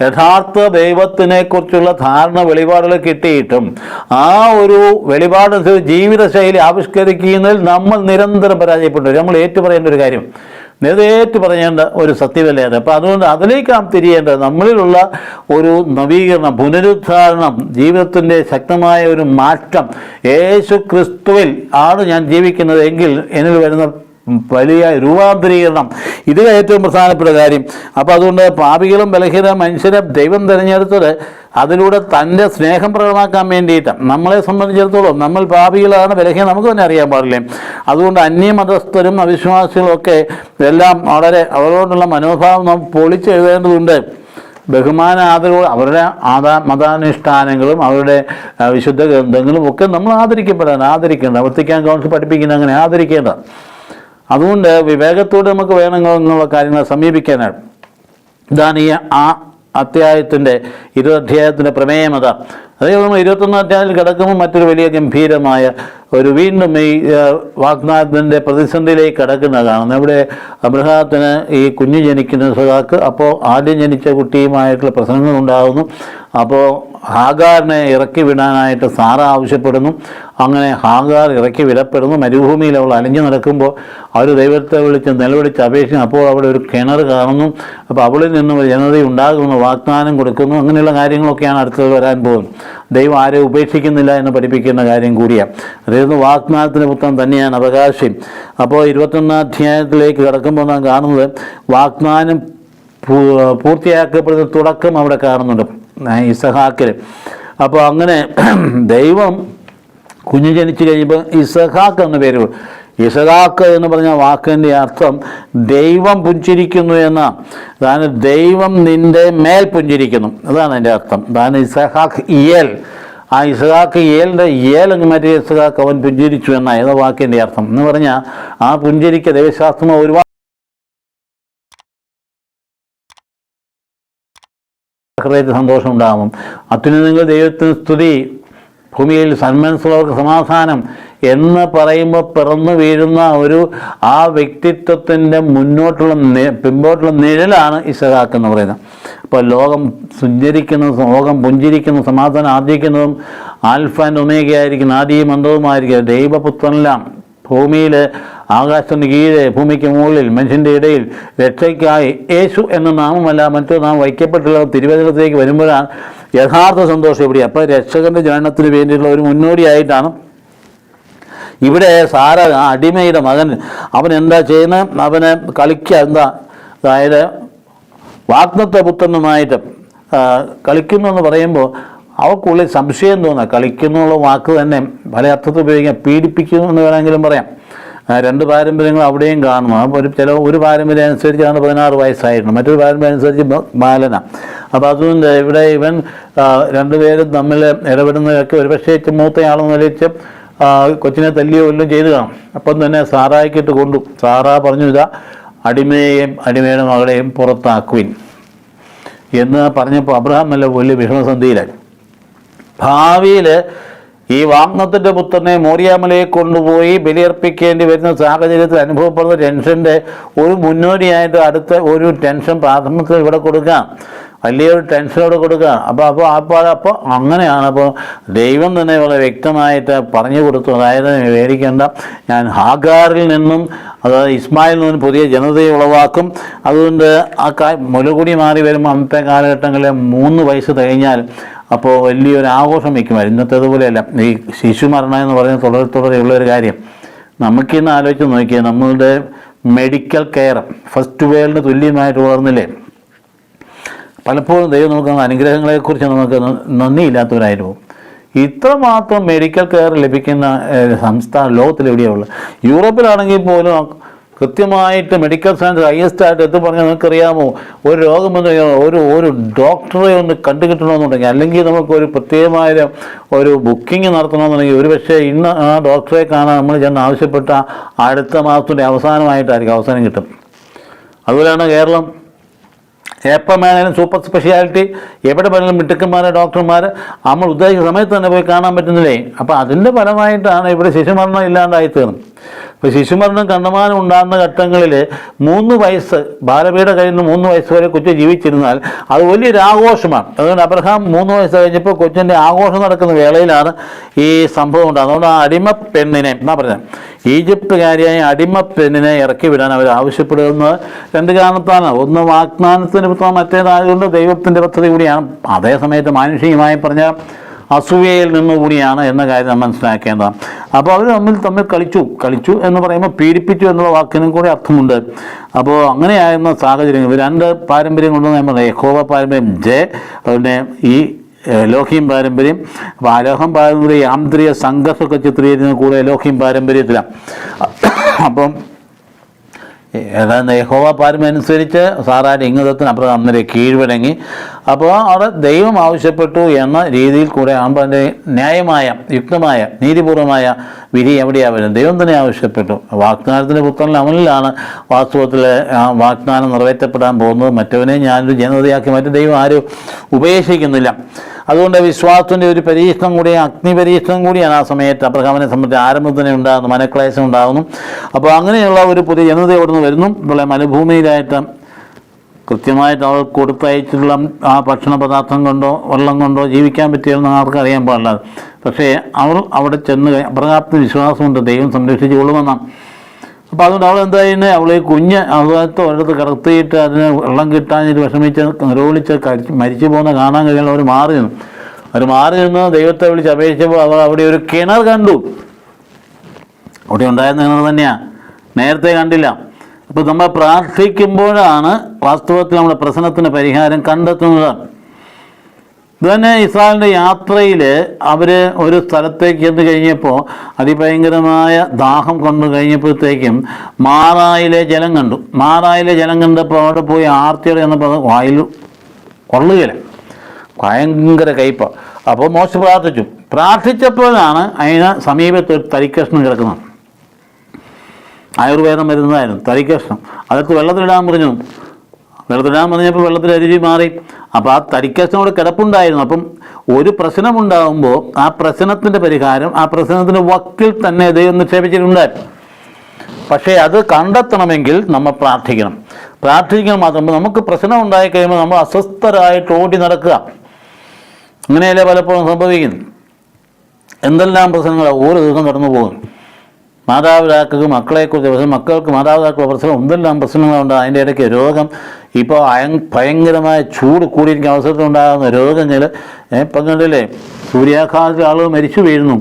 യഥാർത്ഥ ദൈവത്തിനെക്കുറിച്ചുള്ള ധാരണ, വെളിപാടുകൾ കിട്ടിയിട്ടും ആ ഒരു വെളിപാടനുസരിച്ച് ജീവിതശൈലി ആവിഷ്കരിക്കുന്നതിൽ നമ്മൾ നിരന്തരം പരാജയപ്പെട്ടു. നമ്മൾ ഏറ്റുപറയേണ്ട ഒരു കാര്യം, നേതേറ്റ് പറയേണ്ട ഒരു സത്യമല്ലേ അത്. അപ്പം അതുകൊണ്ട് അതിലേക്ക് നാം തിരിയേണ്ടത് നമ്മളിലുള്ള ഒരു നവീകരണം, പുനരുദ്ധാരണം, ജീവിതത്തിൻ്റെ ശക്തമായ ഒരു മാറ്റം. യേശു ക്രിസ്തുവിൽ ആണ് ഞാൻ ജീവിക്കുന്നത് എങ്കിൽ എന്നിൽ വരുന്ന വലിയ രൂപാന്തരീകരണം, ഇത് ഏറ്റവും പ്രധാനപ്പെട്ട കാര്യം. അപ്പോൾ അതുകൊണ്ട് പാപികളും ബലഹീന മനുഷ്യരെ ദൈവം തിരഞ്ഞെടുത്തത് അതിലൂടെ തൻ്റെ സ്നേഹം പ്രകടമാക്കാൻ വേണ്ടിയിട്ട്. നമ്മളെ സംബന്ധിച്ചിടത്തോളം നമ്മൾ പാപികളാണ്, ബലഹീനം നമുക്ക് തന്നെ അറിയാൻ പാടില്ലേ. അതുകൊണ്ട് അന്യമതസ്ഥരും അവിശ്വാസികളും ഒക്കെ എല്ലാം വളരെ അവരോടുള്ള മനോഭാവം നാം പൊളിച്ചെഴുതേണ്ടതുണ്ട്. ബഹുമാന ആദരവ് അവരുടെ മതാനുഷ്ഠാനങ്ങളും അവരുടെ വിശുദ്ധ ഗ്രന്ഥങ്ങളും ഒക്കെ നമ്മൾ ആദരിക്കേണ്ട വത്തിക്കാൻ കൗൺസിൽ പഠിപ്പിക്കുന്ന അങ്ങനെ ആദരിക്കേണ്ട. അതുകൊണ്ട് വിവേകത്തോടെ നമുക്ക് വേണമെന്നുള്ള കാര്യങ്ങൾ സമീപിക്കാനാണ്. ഇതാണ് ഈ അധ്യായത്തിൻ്റെ 20 അധ്യായത്തിൻ്റെ പ്രമേയം. അതേപോലെ നമ്മൾ 21 അധ്യായത്തിൽ കിടക്കുമ്പോൾ മറ്റൊരു വലിയ ഗംഭീരമായ ഒരു വീണ്ടും ഈ വാഗ്ദാനത്തിൻ്റെ പ്രതിസന്ധിയിലേക്ക് കിടക്കുന്നത് കാണുന്നത്. ഇവിടെ അബ്രഹാത്തിന് ഈ കുഞ്ഞ് ജനിക്കുന്ന സഖാക്ക് അപ്പോൾ ആദ്യം ജനിച്ച കുട്ടിയുമായിട്ടുള്ള പ്രശ്നങ്ങളുണ്ടാകുന്നു. അപ്പോൾ ഹാഗാറിനെ ഇറക്കി വിടാനായിട്ട് സാറ ആവശ്യപ്പെടുന്നു. അങ്ങനെ ഹാഗാർ ഇറക്കി വിടപ്പെടുന്നു. മരുഭൂമിയിൽ അവൾ അലിഞ്ഞു നടക്കുമ്പോൾ അവർ ദൈവത്തെ നിലവിളിച്ച് അപേക്ഷിക്കുന്നു. അപ്പോൾ അവിടെ ഒരു കിണർ കാണുന്നു. അപ്പോൾ അവളിൽ നിന്നും ഒരു ജനത ഉണ്ടാകുന്നു, വാഗ്ദാനം കൊടുക്കുന്നു. അങ്ങനെയുള്ള കാര്യങ്ങളൊക്കെയാണ് അടുത്തത് വരാൻ പോകുന്നത്. ദൈവം ആരെയും ഉപേക്ഷിക്കുന്നില്ല എന്ന് പഠിപ്പിക്കുന്ന കാര്യം കൂടിയാണ്. അതായത് വാഗ്ദാനത്തിന് പുത്രൻ തന്നെയാണ് അവകാശം. അപ്പോൾ 21 അധ്യായത്തിലേക്ക് കിടക്കുമ്പോൾ നാം കാണുന്നത് വാഗ്ദാനം പൂർത്തിയാക്കപ്പെടുന്ന തുടക്കം അവിടെ കാണുന്നുണ്ട് ഇസഹാക്കിൽ. അപ്പോൾ അങ്ങനെ ദൈവം കുഞ്ഞ് ജനിച്ചു കഴിയുമ്പോൾ ഇസഹാക്ക് എന്ന പേര്. ഇസഹാക്ക് എന്ന് പറഞ്ഞ വാക്കിൻ്റെ അർത്ഥം ദൈവം പുഞ്ചിരിക്കുന്നു എന്നാണ്. അതാണ് ദൈവം നിൻ്റെ മേൽ പുഞ്ചിരിക്കുന്നു, അതാണ് അതിൻ്റെ അർത്ഥം. അതാണ് ഇസഹാക്ക് ഇയേൽ. ആ ഇസഹാക്ക് ഇയേലിൻ്റെ ഇയേൽ എന്ന് മറ്റേ ഇസഹാക്ക് അവൻ പുഞ്ചിരിച്ചു എന്നാണ് വാക്കിൻ്റെ അർത്ഥം. എന്ന് പറഞ്ഞാൽ ആ പുഞ്ചിരിക്ക ദൈവശാസ്ത്രം ഒരുപാട് സന്തോഷം ഉണ്ടാകും. അത്യുന്നതങ്ങൾ ദൈവത്തിന് സ്തുതി, ഭൂമിയിൽ സന്മനസ്സുള്ളവർക്ക് സമാധാനം എന്ന് പറയുമ്പോൾ പിറന്നു വീഴുന്ന ആ വ്യക്തിത്വത്തിൻ്റെ പിമ്പോട്ടുള്ള നിഴലാണ് ഇസഹാക്ക് എന്ന് പറയുന്നത്. അപ്പോൾ ലോകം പുഞ്ചിരിക്കുന്നതും സമാധാനം ആർജിക്കുന്നതും ആൽഫ ആൻഡ് ഒമേഗ ആയിരിക്കും, ആദിയും അന്തവുമായിരിക്കും ദൈവപുത്രനെല്ലാം ഭൂമിയിൽ ആകാശത്തിന് കീഴെ ഭൂമിക്ക് മുകളിൽ മനുഷ്യൻ്റെ ഇടയിൽ രക്ഷയ്ക്കായി യേശു എന്ന നാമമല്ല മറ്റു നാം വയ്ക്കപ്പെട്ടുള്ള തിരുവചനത്തിലേക്ക് വരുമ്പോഴാണ് യഥാർത്ഥ സന്തോഷം ഇവിടെ. അപ്പോൾ രക്ഷകൻ്റെ ജനനത്തിന് വേണ്ടിയിട്ടുള്ള ഒരു മുന്നോടിയായിട്ടാണ് ഇവിടെ സാര അടിമയുടെ മകൻ അവൻ എന്താ ചെയ്യുന്നത്, അവനെ കളിക്കുക അതായത് വാഗ്ദത്ത പുത്രനുമായിട്ട് കളിക്കുന്നു എന്ന് പറയുമ്പോൾ അവൾക്കുള്ളിൽ സംശയം തോന്നുക. കളിക്കുന്നു എന്നുള്ള വാക്ക് തന്നെ പല അർത്ഥത്തിൽ ഉപയോഗിക്കാം. പീഡിപ്പിക്കുന്നു എന്ന് വേണമെങ്കിലും പറയാം. 2 പാരമ്പര്യങ്ങൾ അവിടെയും കാണുന്നു. അപ്പോൾ ഒരു പാരമ്പര്യം അനുസരിച്ചാണ് 16 വയസ്സായിരുന്നു, മറ്റൊരു പാരമ്പര്യം അനുസരിച്ച് ബാലന. അപ്പോൾ അതുകൊണ്ട് ഇവിടെ ഇവൻ രണ്ടുപേരും തമ്മിൽ ഇടപെടുന്നതൊക്കെ ഒരുപക്ഷേ മൂത്തയാളെന്ന് നിലയിച്ച് കൊച്ചിനെ തല്ലിയോ വല്ലതും ചെയ്തു കാണും. അപ്പം തന്നെ സാറായിക്കിട്ട് കൊണ്ടു. സാറാ പറഞ്ഞു, ഇതാ അടിമയെയും അടിമയുടെ മകളെയും പുറത്താക്കുവിൻ എന്ന് പറഞ്ഞപ്പോൾ അബ്രഹാം നല്ല വലിയ വിഷമസന്ധിയിലായി. ഭാവിയിൽ ഈ വാഗ്ദത്തത്തിൻ്റെ പുത്രനെ മോറിയാമലയെ കൊണ്ടുപോയി ബലിയർപ്പിക്കേണ്ടി വരുന്ന സാഹചര്യത്തിൽ അനുഭവപ്പെടുന്ന ടെൻഷൻ്റെ ഒരു മുന്നോടിയായിട്ട് അടുത്ത ഒരു ടെൻഷൻ പ്രാഥമികത്തിൽ ഇവിടെ കൊടുക്കാം, വലിയൊരു ടെൻഷനോട് കൊടുക്കുക. അപ്പോൾ അങ്ങനെയാണ്. അപ്പോൾ ദൈവം തന്നെ വളരെ വ്യക്തമായിട്ട് പറഞ്ഞു കൊടുത്തു, അതായത് വിവരിക്കേണ്ട, ഞാൻ ഹാഗാറിൽ നിന്നും അതായത് ഇസ്മായിൽ നിന്നും പുതിയ ജനതയെ ഉളവാക്കും. അതുകൊണ്ട് മുലകുടി മാറി വരുമ്പോൾ അന്നത്തെ കാലഘട്ടങ്ങളിൽ 3 വയസ്സ് കഴിഞ്ഞാൽ അപ്പോൾ വലിയൊരു ആഘോഷം വയ്ക്കുമായിരുന്നു. ഇന്നത്തേതുപോലെയല്ല. ഈ ശിശുമരണം എന്ന് പറയുന്നത് തുടരെയുള്ളൊരു കാര്യം. നമുക്കിന്ന് ആലോചിച്ച് നോക്കിയാൽ നമ്മളുടെ മെഡിക്കൽ കെയർ ഫസ്റ്റ് വേൾഡിന് തുല്യമായിട്ട് വളർന്നില്ലേ. പലപ്പോഴും ദൈവം നമുക്ക് അനുഗ്രഹങ്ങളെക്കുറിച്ച് നമുക്ക് നന്ദിയില്ലാത്തവരായിട്ട് പോകും. ഇത്രമാത്രം മെഡിക്കൽ കെയർ ലഭിക്കുന്ന ലോകത്തിലെവിടെയുള്ളത്. യൂറോപ്പിലാണെങ്കിൽ പോലും കൃത്യമായിട്ട് മെഡിക്കൽ സയൻസ് ഹയസ്റ്റ് ആയിട്ട് എത്തി പറഞ്ഞാൽ നിങ്ങൾക്കറിയാമോ, ഒരു രോഗം വന്ന് ഒരു ഡോക്ടറെ ഒന്ന് കണ്ടുകിട്ടണമെന്നുണ്ടെങ്കിൽ, അല്ലെങ്കിൽ നമുക്കൊരു പ്രത്യേകമായ ഒരു ബുക്കിംഗ് നടത്തണമെന്നുണ്ടെങ്കിൽ ഒരുപക്ഷെ ഇന്ന് ആ ഡോക്ടറെ കാണാൻ നമ്മൾ ചെന്ന് ആവശ്യപ്പെട്ട അടുത്ത മാസത്തിൻ്റെ അവസാനമായിട്ടായിരിക്കും അവസാനം കിട്ടും. അതുപോലെയാണ് കേരളം. എപ്പം വേണേലും സൂപ്പർ സ്പെഷ്യാലിറ്റി എവിടെ വേണമെങ്കിലും മിടുക്കന്മാരെ ഡോക്ടർമാർ നമ്മൾ ഉദ്ദേശിക്കുന്ന സമയത്ത് തന്നെ പോയി കാണാൻ പറ്റുന്നില്ലേ. അപ്പോൾ അതിൻ്റെ ഫലമായിട്ടാണ് ഇവിടെ ശിശുമരണം ഇല്ലാണ്ടായി തീർന്നത്. ഇപ്പോൾ ശിശുമരണം കണ്ടമാനം ഉണ്ടാകുന്ന ഘട്ടങ്ങളിൽ 3 വയസ്സ് ബാലപീഠ കഴിയുന്ന 3 വയസ്സ് വരെ കൊച്ചു ജീവിച്ചിരുന്നാൽ അത് വലിയൊരു ആഘോഷമാണ്. അതുകൊണ്ട് അബ്രഹാം 3 വയസ്സ് കഴിഞ്ഞപ്പോൾ കൊച്ചിൻ്റെ ആഘോഷം നടക്കുന്ന വേളയിലാണ് ഈ സംഭവം ഉണ്ടാകുന്നത്. അതുകൊണ്ട് ആ അടിമ പെണ്ണിനെ എന്നാ പറഞ്ഞത്, ഈജിപ്തുകാരിയായ അടിമ പെണ്ണിനെ ഇറക്കി വിടാൻ അവർ ആവശ്യപ്പെടുന്നത് 2 കാരണത്താണ്. ഒന്ന് വാഗ്ദാനത്തിന് പുത്രം, മറ്റേതായതുകൊണ്ട് ദൈവത്തിൻ്റെ പദ്ധതി കൂടിയാണ്. അതേസമയത്ത് മാനുഷികമായി പറഞ്ഞാൽ അസൂയയിൽ നിന്നുകൂടിയാണ് എന്ന കാര്യം നമ്മൾ മനസ്സിലാക്കേണ്ടതാണ്. അപ്പോൾ അവർ തമ്മിൽ കളിച്ചു എന്ന് പറയുമ്പോൾ പീഡിപ്പിച്ചു എന്നുള്ള വാക്കിനും കൂടി അർത്ഥമുണ്ട്. അപ്പോൾ അങ്ങനെയായിരുന്ന സാഹചര്യങ്ങൾ 2 പാരമ്പര്യം കൊണ്ടുവന്ന് നമ്മൾ യഹോവ പാരമ്പര്യം അതുപോലെ ഈ എലോഹീം പാരമ്പര്യം. അപ്പോൾ അലോഹം പാരമ്പര്യം യാന്ത്രിക സംഘർഷമൊക്കെ ചിത്രീകരിക്കുന്ന കൂടെ എലോഹീം പാരമ്പര്യത്തിലാണ്. അപ്പം ഏതാണ്ട് യഹോവ പാരമ്പര്യം അനുസരിച്ച് സാറാൻ്റെ ഇംഗിതത്തിന് അപ്പുറം അന്നേരം കീഴ്വഴങ്ങി. അപ്പോൾ അവിടെ ദൈവം ആവശ്യപ്പെട്ടു എന്ന രീതിയിൽ കൂടെ ആകുമ്പോൾ അതിൻ്റെ ന്യായമായ യുക്തമായ നീതിപൂർവമായ വിധി എവിടെയാണ് വരുന്നത്? ദൈവം തന്നെ ആവശ്യപ്പെട്ടു. വാഗ്ദാനത്തിൻ്റെ പുത്രനിൽ അവനിലാണ് വാസ്തവത്തിൽ ആ വാഗ്ദാനം നിറവേറ്റപ്പെടാൻ പോകുന്നത്. മറ്റവനെ ഞാനൊരു ജനതയാക്കി മറ്റു ദൈവം ആരും ഉപേക്ഷിക്കുന്നില്ല. അതുകൊണ്ട് വിശ്വാസത്തിൻ്റെ ഒരു പരീക്ഷണം കൂടിയാണ്, അഗ്നി പരീക്ഷണം കൂടിയാണ് ആ സമയത്ത് അബ്രഹാമിനെ സംബന്ധിച്ച് ആരംഭം തന്നെ ഉണ്ടാകുന്നു, മനക്ലേശം ഉണ്ടാകുന്നു. അപ്പോൾ അങ്ങനെയുള്ള ഒരു പുതിയ ജനത ഇവിടുന്ന് വരുന്നു. ഇവിടെ മരുഭൂമിയിലായിട്ട് കൃത്യമായിട്ട് അവൾ കൊടുത്തയച്ചിട്ടുള്ള ആ ഭക്ഷണ പദാർത്ഥം കൊണ്ടോ വെള്ളം കൊണ്ടോ ജീവിക്കാൻ പറ്റിയെന്ന് ആർക്കും അറിയാൻ പാടില്ല. പക്ഷേ അവൾ അവിടെ ചെന്ന് അബ്രഹാമിന് വിശ്വാസമുണ്ട്, ദൈവം സംരക്ഷിച്ചു കൊള്ളുമെന്നാണ്. അപ്പോൾ അതുകൊണ്ട് അവൾ എന്താ ചെയ്യുന്നത്? അവൾ ഈ കുഞ്ഞ് അതുപോലത്തെ ഒരിടത്ത് കിടത്തിയിട്ട് അതിന് വെള്ളം കിട്ടാഞ്ഞിട്ട് വിഷമിച്ച് നിരോളിച്ച് മരിച്ചു പോകുന്ന കാണാൻ കഴിയാൻ അവർ മാറി നിന്നു. അവർ മാറി നിന്ന് ദൈവത്തെ വിളിച്ച് അപേക്ഷിച്ചപ്പോൾ അവർ അവിടെ ഒരു കിണർ കണ്ടു. അവിടെ ഉണ്ടായിരുന്ന കിണർ തന്നെയാണ്, നേരത്തെ കണ്ടില്ല. അപ്പോൾ നമ്മൾ പ്രാർത്ഥിക്കുമ്പോഴാണ് വാസ്തവത്തിൽ നമ്മുടെ പ്രശ്നത്തിന് പരിഹാരം കണ്ടെത്തുന്നത്. ഇതുതന്നെ ഇസ്രായേലിൻ്റെ യാത്രയിൽ അവർ ഒരു സ്ഥലത്തേക്ക് ചെന്ന് കഴിഞ്ഞപ്പോൾ അതിഭയങ്കരമായ ദാഹം കൊണ്ടു കഴിഞ്ഞപ്പോഴത്തേക്കും മാറായിലെ ജലം കണ്ടു. മാറായിലെ ജലം കണ്ടപ്പോൾ അവിടെ പോയി ആർത്തിയുടെ എന്നപ്പോൾ വായിൽ കൊള്ളുകയില്ല, ഭയങ്കര കയ്പ്. അപ്പോൾ മോശ പ്രാർത്ഥിച്ചപ്പോഴാണ് അതിന് സമീപത്ത് ഒരു തരിക്കഷ്ണം കിടക്കുന്നത്. ആയുർവേദം വരുന്നതായിരുന്നു തരിക്കഷ്ണം. അതൊക്കെ വെള്ളത്തിലിടാൻ പറഞ്ഞു. വെള്ളത്തിലിടാൻ പറഞ്ഞപ്പോൾ വെള്ളത്തിൽ രുചി മാറി. അപ്പോൾ ആ തരിക്കഷ്ണോട് കിടപ്പുണ്ടായിരുന്നു. അപ്പം ഒരു പ്രശ്നമുണ്ടാകുമ്പോൾ ആ പ്രശ്നത്തിൻ്റെ പരിഹാരം ആ പ്രശ്നത്തിൻ്റെ വക്കിൽ തന്നെ ദൈവം നിക്ഷേപിച്ചിട്ടുണ്ടായിരുന്നു. പക്ഷേ അത് കണ്ടെത്തണമെങ്കിൽ നമ്മൾ പ്രാർത്ഥിക്കണം മാത്രം. നമുക്ക് പ്രശ്നം ഉണ്ടായി കഴിയുമ്പോൾ നമ്മൾ അസ്വസ്ഥരായിട്ട് ഓടി നടക്കുക. അങ്ങനെയല്ലേ പലപ്പോഴും സംഭവിക്കുന്നു. എന്തെല്ലാം പ്രശ്നങ്ങളാണ് ഓരോ ദിവസം കടന്നു പോകുന്നു. മാതാപിതാക്കൾക്ക് മക്കളെക്കുറിച്ച് പ്രശ്നം, മക്കൾക്ക് മാതാപിതാക്കളുടെ പ്രശ്നം, എന്തെല്ലാം പ്രശ്നങ്ങളുണ്ട്. അതിൻ്റെ ഇടയ്ക്ക് രോഗം, ഇപ്പോൾ ഭയങ്കരമായ ചൂട് കൂടിയിരിക്കുന്ന അവസരത്തിലുണ്ടാകുന്ന രോഗങ്ങൾ. ഇപ്പം കണ്ടില്ലേ, സൂര്യാഘാതത്തിൽ ആളുകൾ മരിച്ചു വീഴുന്നു.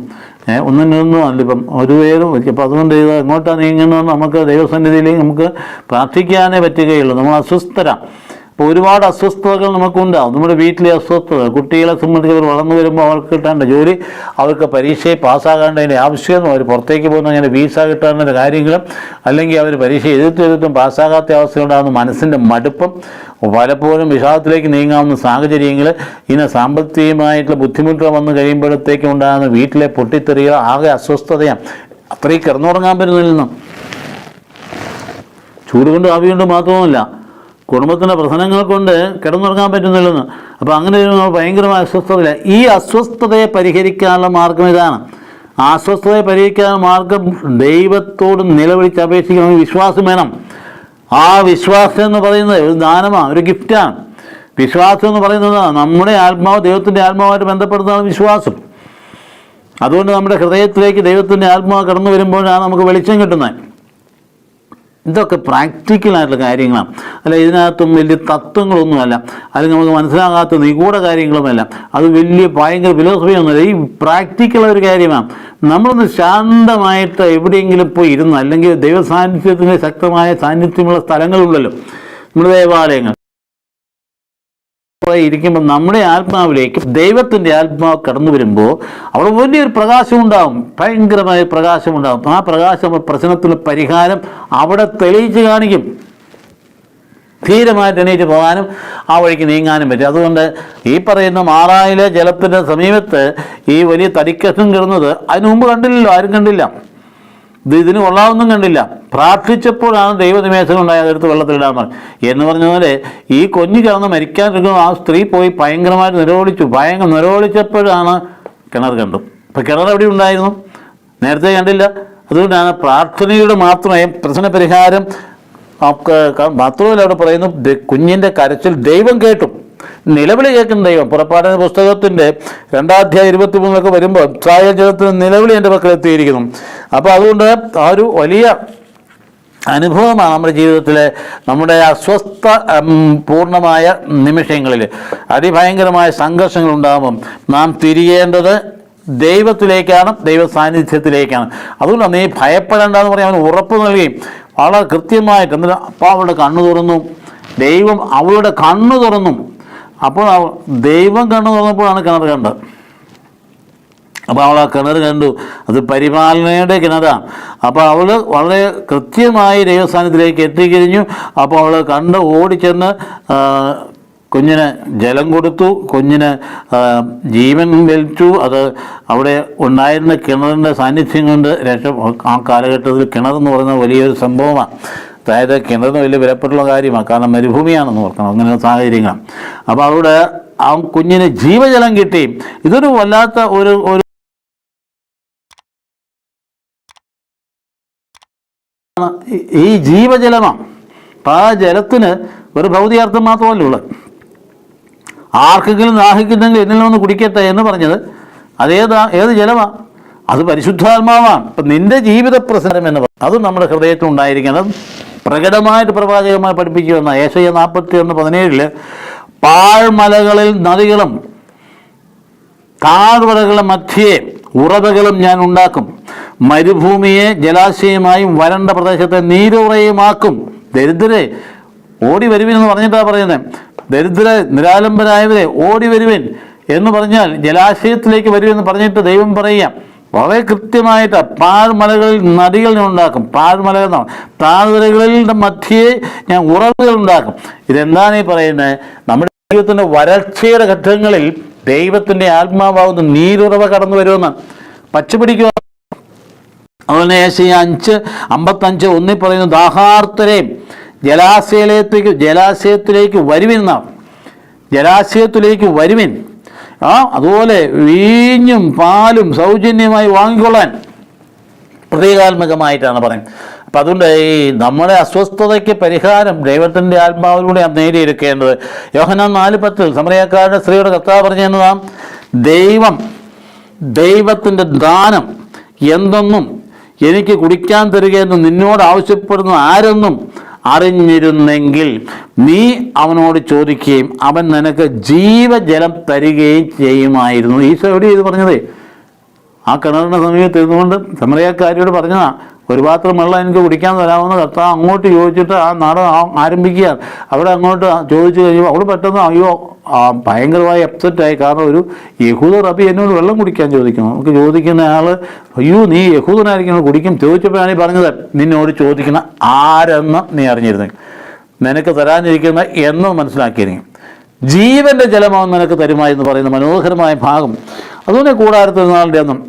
ഒന്നിനൊന്നും അല്ല ഇപ്പം ഒരു പേരും. അപ്പോൾ അതുകൊണ്ട് ഇത് എങ്ങോട്ടാണ് നീങ്ങുന്നതെന്ന് നമുക്ക് ദൈവസന്നിധിയിലേക്ക് നമുക്ക് പ്രാർത്ഥിക്കാനേ പറ്റുകയുള്ളൂ. നമ്മൾ അസ്വസ്ഥരാണ്. അപ്പോൾ ഒരുപാട് അസ്വസ്ഥതകൾ നമുക്കുണ്ടാവും. നമ്മുടെ വീട്ടിലെ അസ്വസ്ഥത, കുട്ടികളെ സംബന്ധിച്ച് അവർ വളർന്നു വരുമ്പോൾ അവർക്ക് കിട്ടേണ്ട ജോലി, അവർക്ക് പരീക്ഷയെ പാസ്സാകേണ്ടതിൻ്റെ ആവശ്യം, അവർ പുറത്തേക്ക് പോകുന്ന അങ്ങനെ വീസ കിട്ടേണ്ട കാര്യങ്ങളും, അല്ലെങ്കിൽ അവർ പരീക്ഷ എഴുതിയിട്ടും പാസ്സാകാത്ത അവസ്ഥയുണ്ടാകുന്ന മനസ്സിൻ്റെ മടുപ്പും, പലപ്പോഴും വിഷാദത്തിലേക്ക് നീങ്ങാവുന്ന സാഹചര്യങ്ങൾ, ഇങ്ങനെ സാമ്പത്തികമായിട്ടുള്ള ബുദ്ധിമുട്ടുകൾ വന്നു കഴിയുമ്പോഴത്തേക്കും ഉണ്ടാകുന്ന വീട്ടിലെ പൊട്ടിത്തെറികൾ, ആകെ അസ്വസ്ഥതയാണ്. അത്രയും കിടന്നുറങ്ങാൻ പറ്റുന്നില്ലെന്നും ചൂട് കൊണ്ട് ആവി കൊണ്ട് മാത്രവുമല്ല, കുടുംബത്തിൻ്റെ പ്രശ്നങ്ങൾ കൊണ്ട് കിടന്നുറങ്ങാൻ പറ്റുന്നില്ലെന്ന്. അപ്പോൾ അങ്ങനെ നമ്മൾ ഭയങ്കരമായ അസ്വസ്ഥതയില്ല. ഈ അസ്വസ്ഥതയെ പരിഹരിക്കാനുള്ള മാർഗം ഇതാണ്. ആ അസ്വസ്ഥതയെ പരിഹരിക്കാനുള്ള മാർഗം ദൈവത്തോട് നിലവിളിച്ച് അപേക്ഷിക്കണമെങ്കിൽ വിശ്വാസം വേണം. ആ വിശ്വാസം എന്ന് പറയുന്നത് ഒരു ദാനമാണ്, ഒരു ഗിഫ്റ്റാണ്. വിശ്വാസം എന്ന് പറയുന്നത് നമ്മുടെ ആത്മാവ് ദൈവത്തിൻ്റെ ആത്മാവുമായിട്ട് ബന്ധപ്പെടുന്നതാണ് വിശ്വാസം. അതുകൊണ്ട് നമ്മുടെ ഹൃദയത്തിലേക്ക് ദൈവത്തിൻ്റെ ആത്മാവ് കടന്നു വരുമ്പോഴാണ് നമുക്ക് വെളിച്ചം കിട്ടുന്നത്. ഇതൊക്കെ പ്രാക്ടിക്കലായിട്ടുള്ള കാര്യങ്ങളാണ്. അല്ല ഇതിനകത്തും വലിയ തത്വങ്ങളൊന്നുമല്ല, അല്ലെങ്കിൽ നമുക്ക് മനസ്സിലാകാത്ത നിഗൂഢ കാര്യങ്ങളുമല്ല. അത് വലിയ ഭയങ്കര ഫിലോസഫിയൊന്നുമില്ല. ഈ പ്രാക്ടിക്കൽ ഒരു കാര്യമാണ്. നമ്മളൊന്ന് ശാന്തമായിട്ട് എവിടെയെങ്കിലും പോയി ഇരുന്ന്, അല്ലെങ്കിൽ ദൈവ സാന്നിധ്യത്തിൻ്റെ ശക്തമായ സാന്നിധ്യമുള്ള സ്ഥലങ്ങളുണ്ടല്ലോ, നമ്മുടെ ദേവാലയങ്ങൾ ഇരിക്കുമ്പോൾ നമ്മുടെ ആത്മാവിലേക്ക് ദൈവത്തിൻ്റെ ആത്മാവ് കടന്നു വരുമ്പോൾ അവിടെ വലിയൊരു പ്രകാശം ഉണ്ടാകും, ഭയങ്കരമായ പ്രകാശമുണ്ടാകും. ആ പ്രകാശം പ്രശ്നത്തിന് പരിഹാരം അവിടെ തെളിയിച്ച് കാണിക്കും. ധീരമായിട്ട് എണീറ്റ് പോകാനും ആ വഴിക്ക് നീങ്ങാനും പറ്റും. അതുകൊണ്ട് ഈ പറയുന്ന മാറായിലെ ജലത്തിൻ്റെ സമീപത്ത് ഈ വലിയ തടിക്കഷ്ണം കിടന്നത് അതിനു മുമ്പ് കണ്ടില്ലല്ലോ, ആരും കണ്ടില്ല. ഇതിന് കൊള്ളാവൊന്നും കണ്ടില്ല. പ്രാർത്ഥിച്ചപ്പോഴാണ് ദൈവനിമേഷം ഉണ്ടായി അതെടുത്ത് വെള്ളത്തിലിടാൻ പറഞ്ഞു എന്ന് പറഞ്ഞ പോലെ ഈ കൊഞ്ഞു കിടന്ന് മരിക്കാനിരിക്കുന്ന ആ സ്ത്രീ പോയി ഭയങ്കരമായിട്ട് നിരോളിച്ചപ്പോഴാണ് കിണർ കണ്ടു. അപ്പം കിണർ എവിടെ ഉണ്ടായിരുന്നു, നേരത്തെ കണ്ടില്ല. അതുകൊണ്ടാണ് പ്രാർത്ഥനയുടെ മാത്രമേ പ്രശ്ന പരിഹാരം. മാത്രമല്ല അവിടെ പറയുന്നു കുഞ്ഞിൻ്റെ കരച്ചിൽ ദൈവം കേട്ടു. നിലവിളി കേൾക്കുന്ന ദൈവം. പുറപ്പാടിൻ്റെ പുസ്തകത്തിൻ്റെ 2:23 വരുമ്പോൾ ഇസ്രായേൽ നിലവിളി എൻ്റെ പക്കലെത്തിയിരിക്കുന്നു. അപ്പോൾ അതുകൊണ്ട് ആ ഒരു വലിയ അനുഭവമാണ് നമ്മുടെ ജീവിതത്തിലെ നമ്മുടെ അസ്വസ്ഥ പൂർണ്ണമായ നിമിഷങ്ങളിൽ, അതിഭയങ്കരമായ സംഘർഷങ്ങൾ ഉണ്ടാകുമ്പം നാം തിരിയേണ്ടത് ദൈവത്തിലേക്കാണ്, ദൈവ സാന്നിധ്യത്തിലേക്കാണ്. അതുകൊണ്ട് നീ ഭയപ്പെടേണ്ടെന്ന് പറയാൻ അവൻ ഉറപ്പ് നൽകുകയും വളരെ കൃത്യമായിട്ട്. എന്നിട്ട് അപ്പോൾ അവളുടെ കണ്ണു തുറന്നു, ദൈവം അവളുടെ കണ്ണു തുറന്നു. അപ്പോൾ ദൈവം കണ്ണു തുറന്നപ്പോഴാണ് കിണർ കണ്ടത്. അപ്പോൾ അവൾ ആ കിണർ കണ്ടു, അത് പരിപാലനയുടെ കിണറാണ്. അപ്പോൾ അവൾ വളരെ കൃത്യമായി ദൈവസ്ഥാനത്തിലേക്ക് എത്തിക്കഴിഞ്ഞു. അപ്പോൾ അവൾ കണ്ട് ഓടിച്ചെന്ന് കുഞ്ഞിന് ജലം കൊടുത്തു, കുഞ്ഞിന് ജീവൻ വലിച്ചു. അത് അവിടെ ഉണ്ടായിരുന്ന കിണറിൻ്റെ സാന്നിധ്യം കൊണ്ട് ആ കാലഘട്ടത്തിൽ കിണറെന്ന് പറയുന്നത് വലിയൊരു സംഭവമാണ്. അതായത് കിണറിന് വലിയ വിലപ്പെട്ടുള്ള കാര്യമാണ്, കാരണം മരുഭൂമിയാണെന്ന് ഓർക്കണം, അങ്ങനെ സാഹചര്യങ്ങളാണ്. അപ്പോൾ അവിടെ ആ കുഞ്ഞിന് ജീവജലം കിട്ടി. ഇതൊരു വല്ലാത്ത ഒരു ഈ ജീവജലമാണ്. അപ്പം ആ ജലത്തിന് ഒരു ഭൗതികാർത്ഥം മാത്രമല്ല ഉള്ളത്. ആർക്കെങ്കിലും ദാഹിക്കുന്നെങ്കിൽ എന്നിൽ നിന്ന് കുടിക്കട്ടെ എന്ന് പറഞ്ഞത് ഏത് ജലമാണ്? അത് പരിശുദ്ധാത്മാവാണ്. അപ്പം നിന്റെ ജീവിത പ്രസരം എന്ന് പറയുന്നത് അത് നമ്മുടെ ഹൃദയത്തിൽ ഉണ്ടായിരിക്കണം. പ്രകടമായിട്ട് പ്രവാചകമായി പഠിപ്പിക്കുന്ന ഏശയ്യ 41:17 പാഴ്മലകളിൽ നദികളും താഴ്വരകളുടെ മധ്യേ ഉറവകളും ഞാൻ ഉണ്ടാക്കും, മരുഭൂമിയെ ജലാശയമായും വരണ്ട പ്രദേശത്തെ നീരുറയുമാക്കും. ദരിദ്രരെ ഓടി വരുവിൻ എന്ന് പറഞ്ഞിട്ടാണ് പറയുന്നത്. ദരിദ്രരെ നിരാലംബരായവരെ ഓടി വരുവിൻ എന്ന് പറഞ്ഞാൽ ജലാശയത്തിലേക്ക് വരുമെന്ന് പറഞ്ഞിട്ട് ദൈവം പറയുക വളരെ കൃത്യമായിട്ട്. പാഴ്മലകളിൽ നദികൾ ഞാൻ ഉണ്ടാക്കും. പാഴ്മലകൾ എന്നാണ്, താഴ്വരകളുടെ മധ്യേ ഞാൻ ഉറവുകൾ ഉണ്ടാക്കും. ഇതെന്താണ് ഈ പറയുന്നത്? നമ്മുടെ ദൈവത്തിൻ്റെ വരൾച്ചയുടെ ഘട്ടങ്ങളിൽ ദൈവത്തിൻ്റെ ആത്മാവാകുന്ന നീരുറവ കടന്നു വരുമെന്നാണ്. പച്ചപിടിക്കുക. അതുപോലെ ഏശയ്യ 5:55 പറയുന്നു, ദാഹാർത്തരെയും ജലാശയത്തിലേക്ക് വരുവിൻ എന്നാണ്. ജലാശയത്തിലേക്ക് വരുവിൻ. അതുപോലെ വീഞ്ഞും പാലും സൗജന്യമായി വാങ്ങിക്കൊള്ളാൻ പ്രതീകാത്മകമായിട്ടാണ് പറയുന്നത്. അപ്പം അതുകൊണ്ട് ഈ നമ്മുടെ അസ്വസ്ഥതയ്ക്ക് പരിഹാരം ദൈവത്തിൻ്റെ ആത്മാവിലൂടെയാണ് നേടിയെടുക്കേണ്ടത്. യോഹന്നാൻ 4:10 സമറിയക്കാരുടെ സ്ത്രീയുടെ കർത്താവ് പറഞ്ഞു എന്നതാം, ദൈവത്തിൻ്റെ ദാനം എന്തെന്നും എനിക്ക് കുടിക്കാൻ തരികയെന്ന് നിന്നോട് ആവശ്യപ്പെടുന്ന ആരെന്നും അറിഞ്ഞിരുന്നെങ്കിൽ നീ അവനോട് ചോദിക്കുകയും അവൻ നിനക്ക് ജീവജലം തരികയും ചെയ്യുമായിരുന്നു. ഈശോ എവിടെ ഇത് പറഞ്ഞത്? ആ കിണറിൻ്റെ സമീപത്ത് ഇരുന്നുകൊണ്ട് സമറിയക്കാരിയോട് പറഞ്ഞതാ, ഒരു പാത്രം വെള്ളം എനിക്ക് കുടിക്കാൻ തരാമെന്ന് കർത്താവ് അങ്ങോട്ട് ചോദിച്ചിട്ട് ആ നാടകം ആരംഭിക്കുകയാണ്. അവിടെ അങ്ങോട്ട് ചോദിച്ചു കഴിയുമ്പോൾ അവൾ പെട്ടെന്ന് അയ്യോ ഭയങ്കരമായി അപ്സെറ്റായി. കാരണം ഒരു യഹൂദ റബി എന്നോട് വെള്ളം കുടിക്കാൻ ചോദിക്കണം. നമുക്ക് ചോദിക്കുന്ന ആൾ അയ്യോ നീ യഹൂദനായിരിക്കണം കുടിക്കും. ചോദിച്ചപ്പോഴാണ് ഈ പറഞ്ഞത്, നിന്നോട് ചോദിക്കുന്ന ആരെന്ന് നീ അറിഞ്ഞിരുന്നെങ്കിൽ, നിനക്ക് തരാനിരിക്കുന്ന എന്ന് മനസ്സിലാക്കിയിരിക്കും. ജീവൻ്റെ ജലമാവും നിനക്ക് തരുമായി എന്ന് പറയുന്ന മനോഹരമായ ഭാഗം. അതുകൊണ്ട് കൂടാരത്തിരുന്നാളുടെ ഒന്നും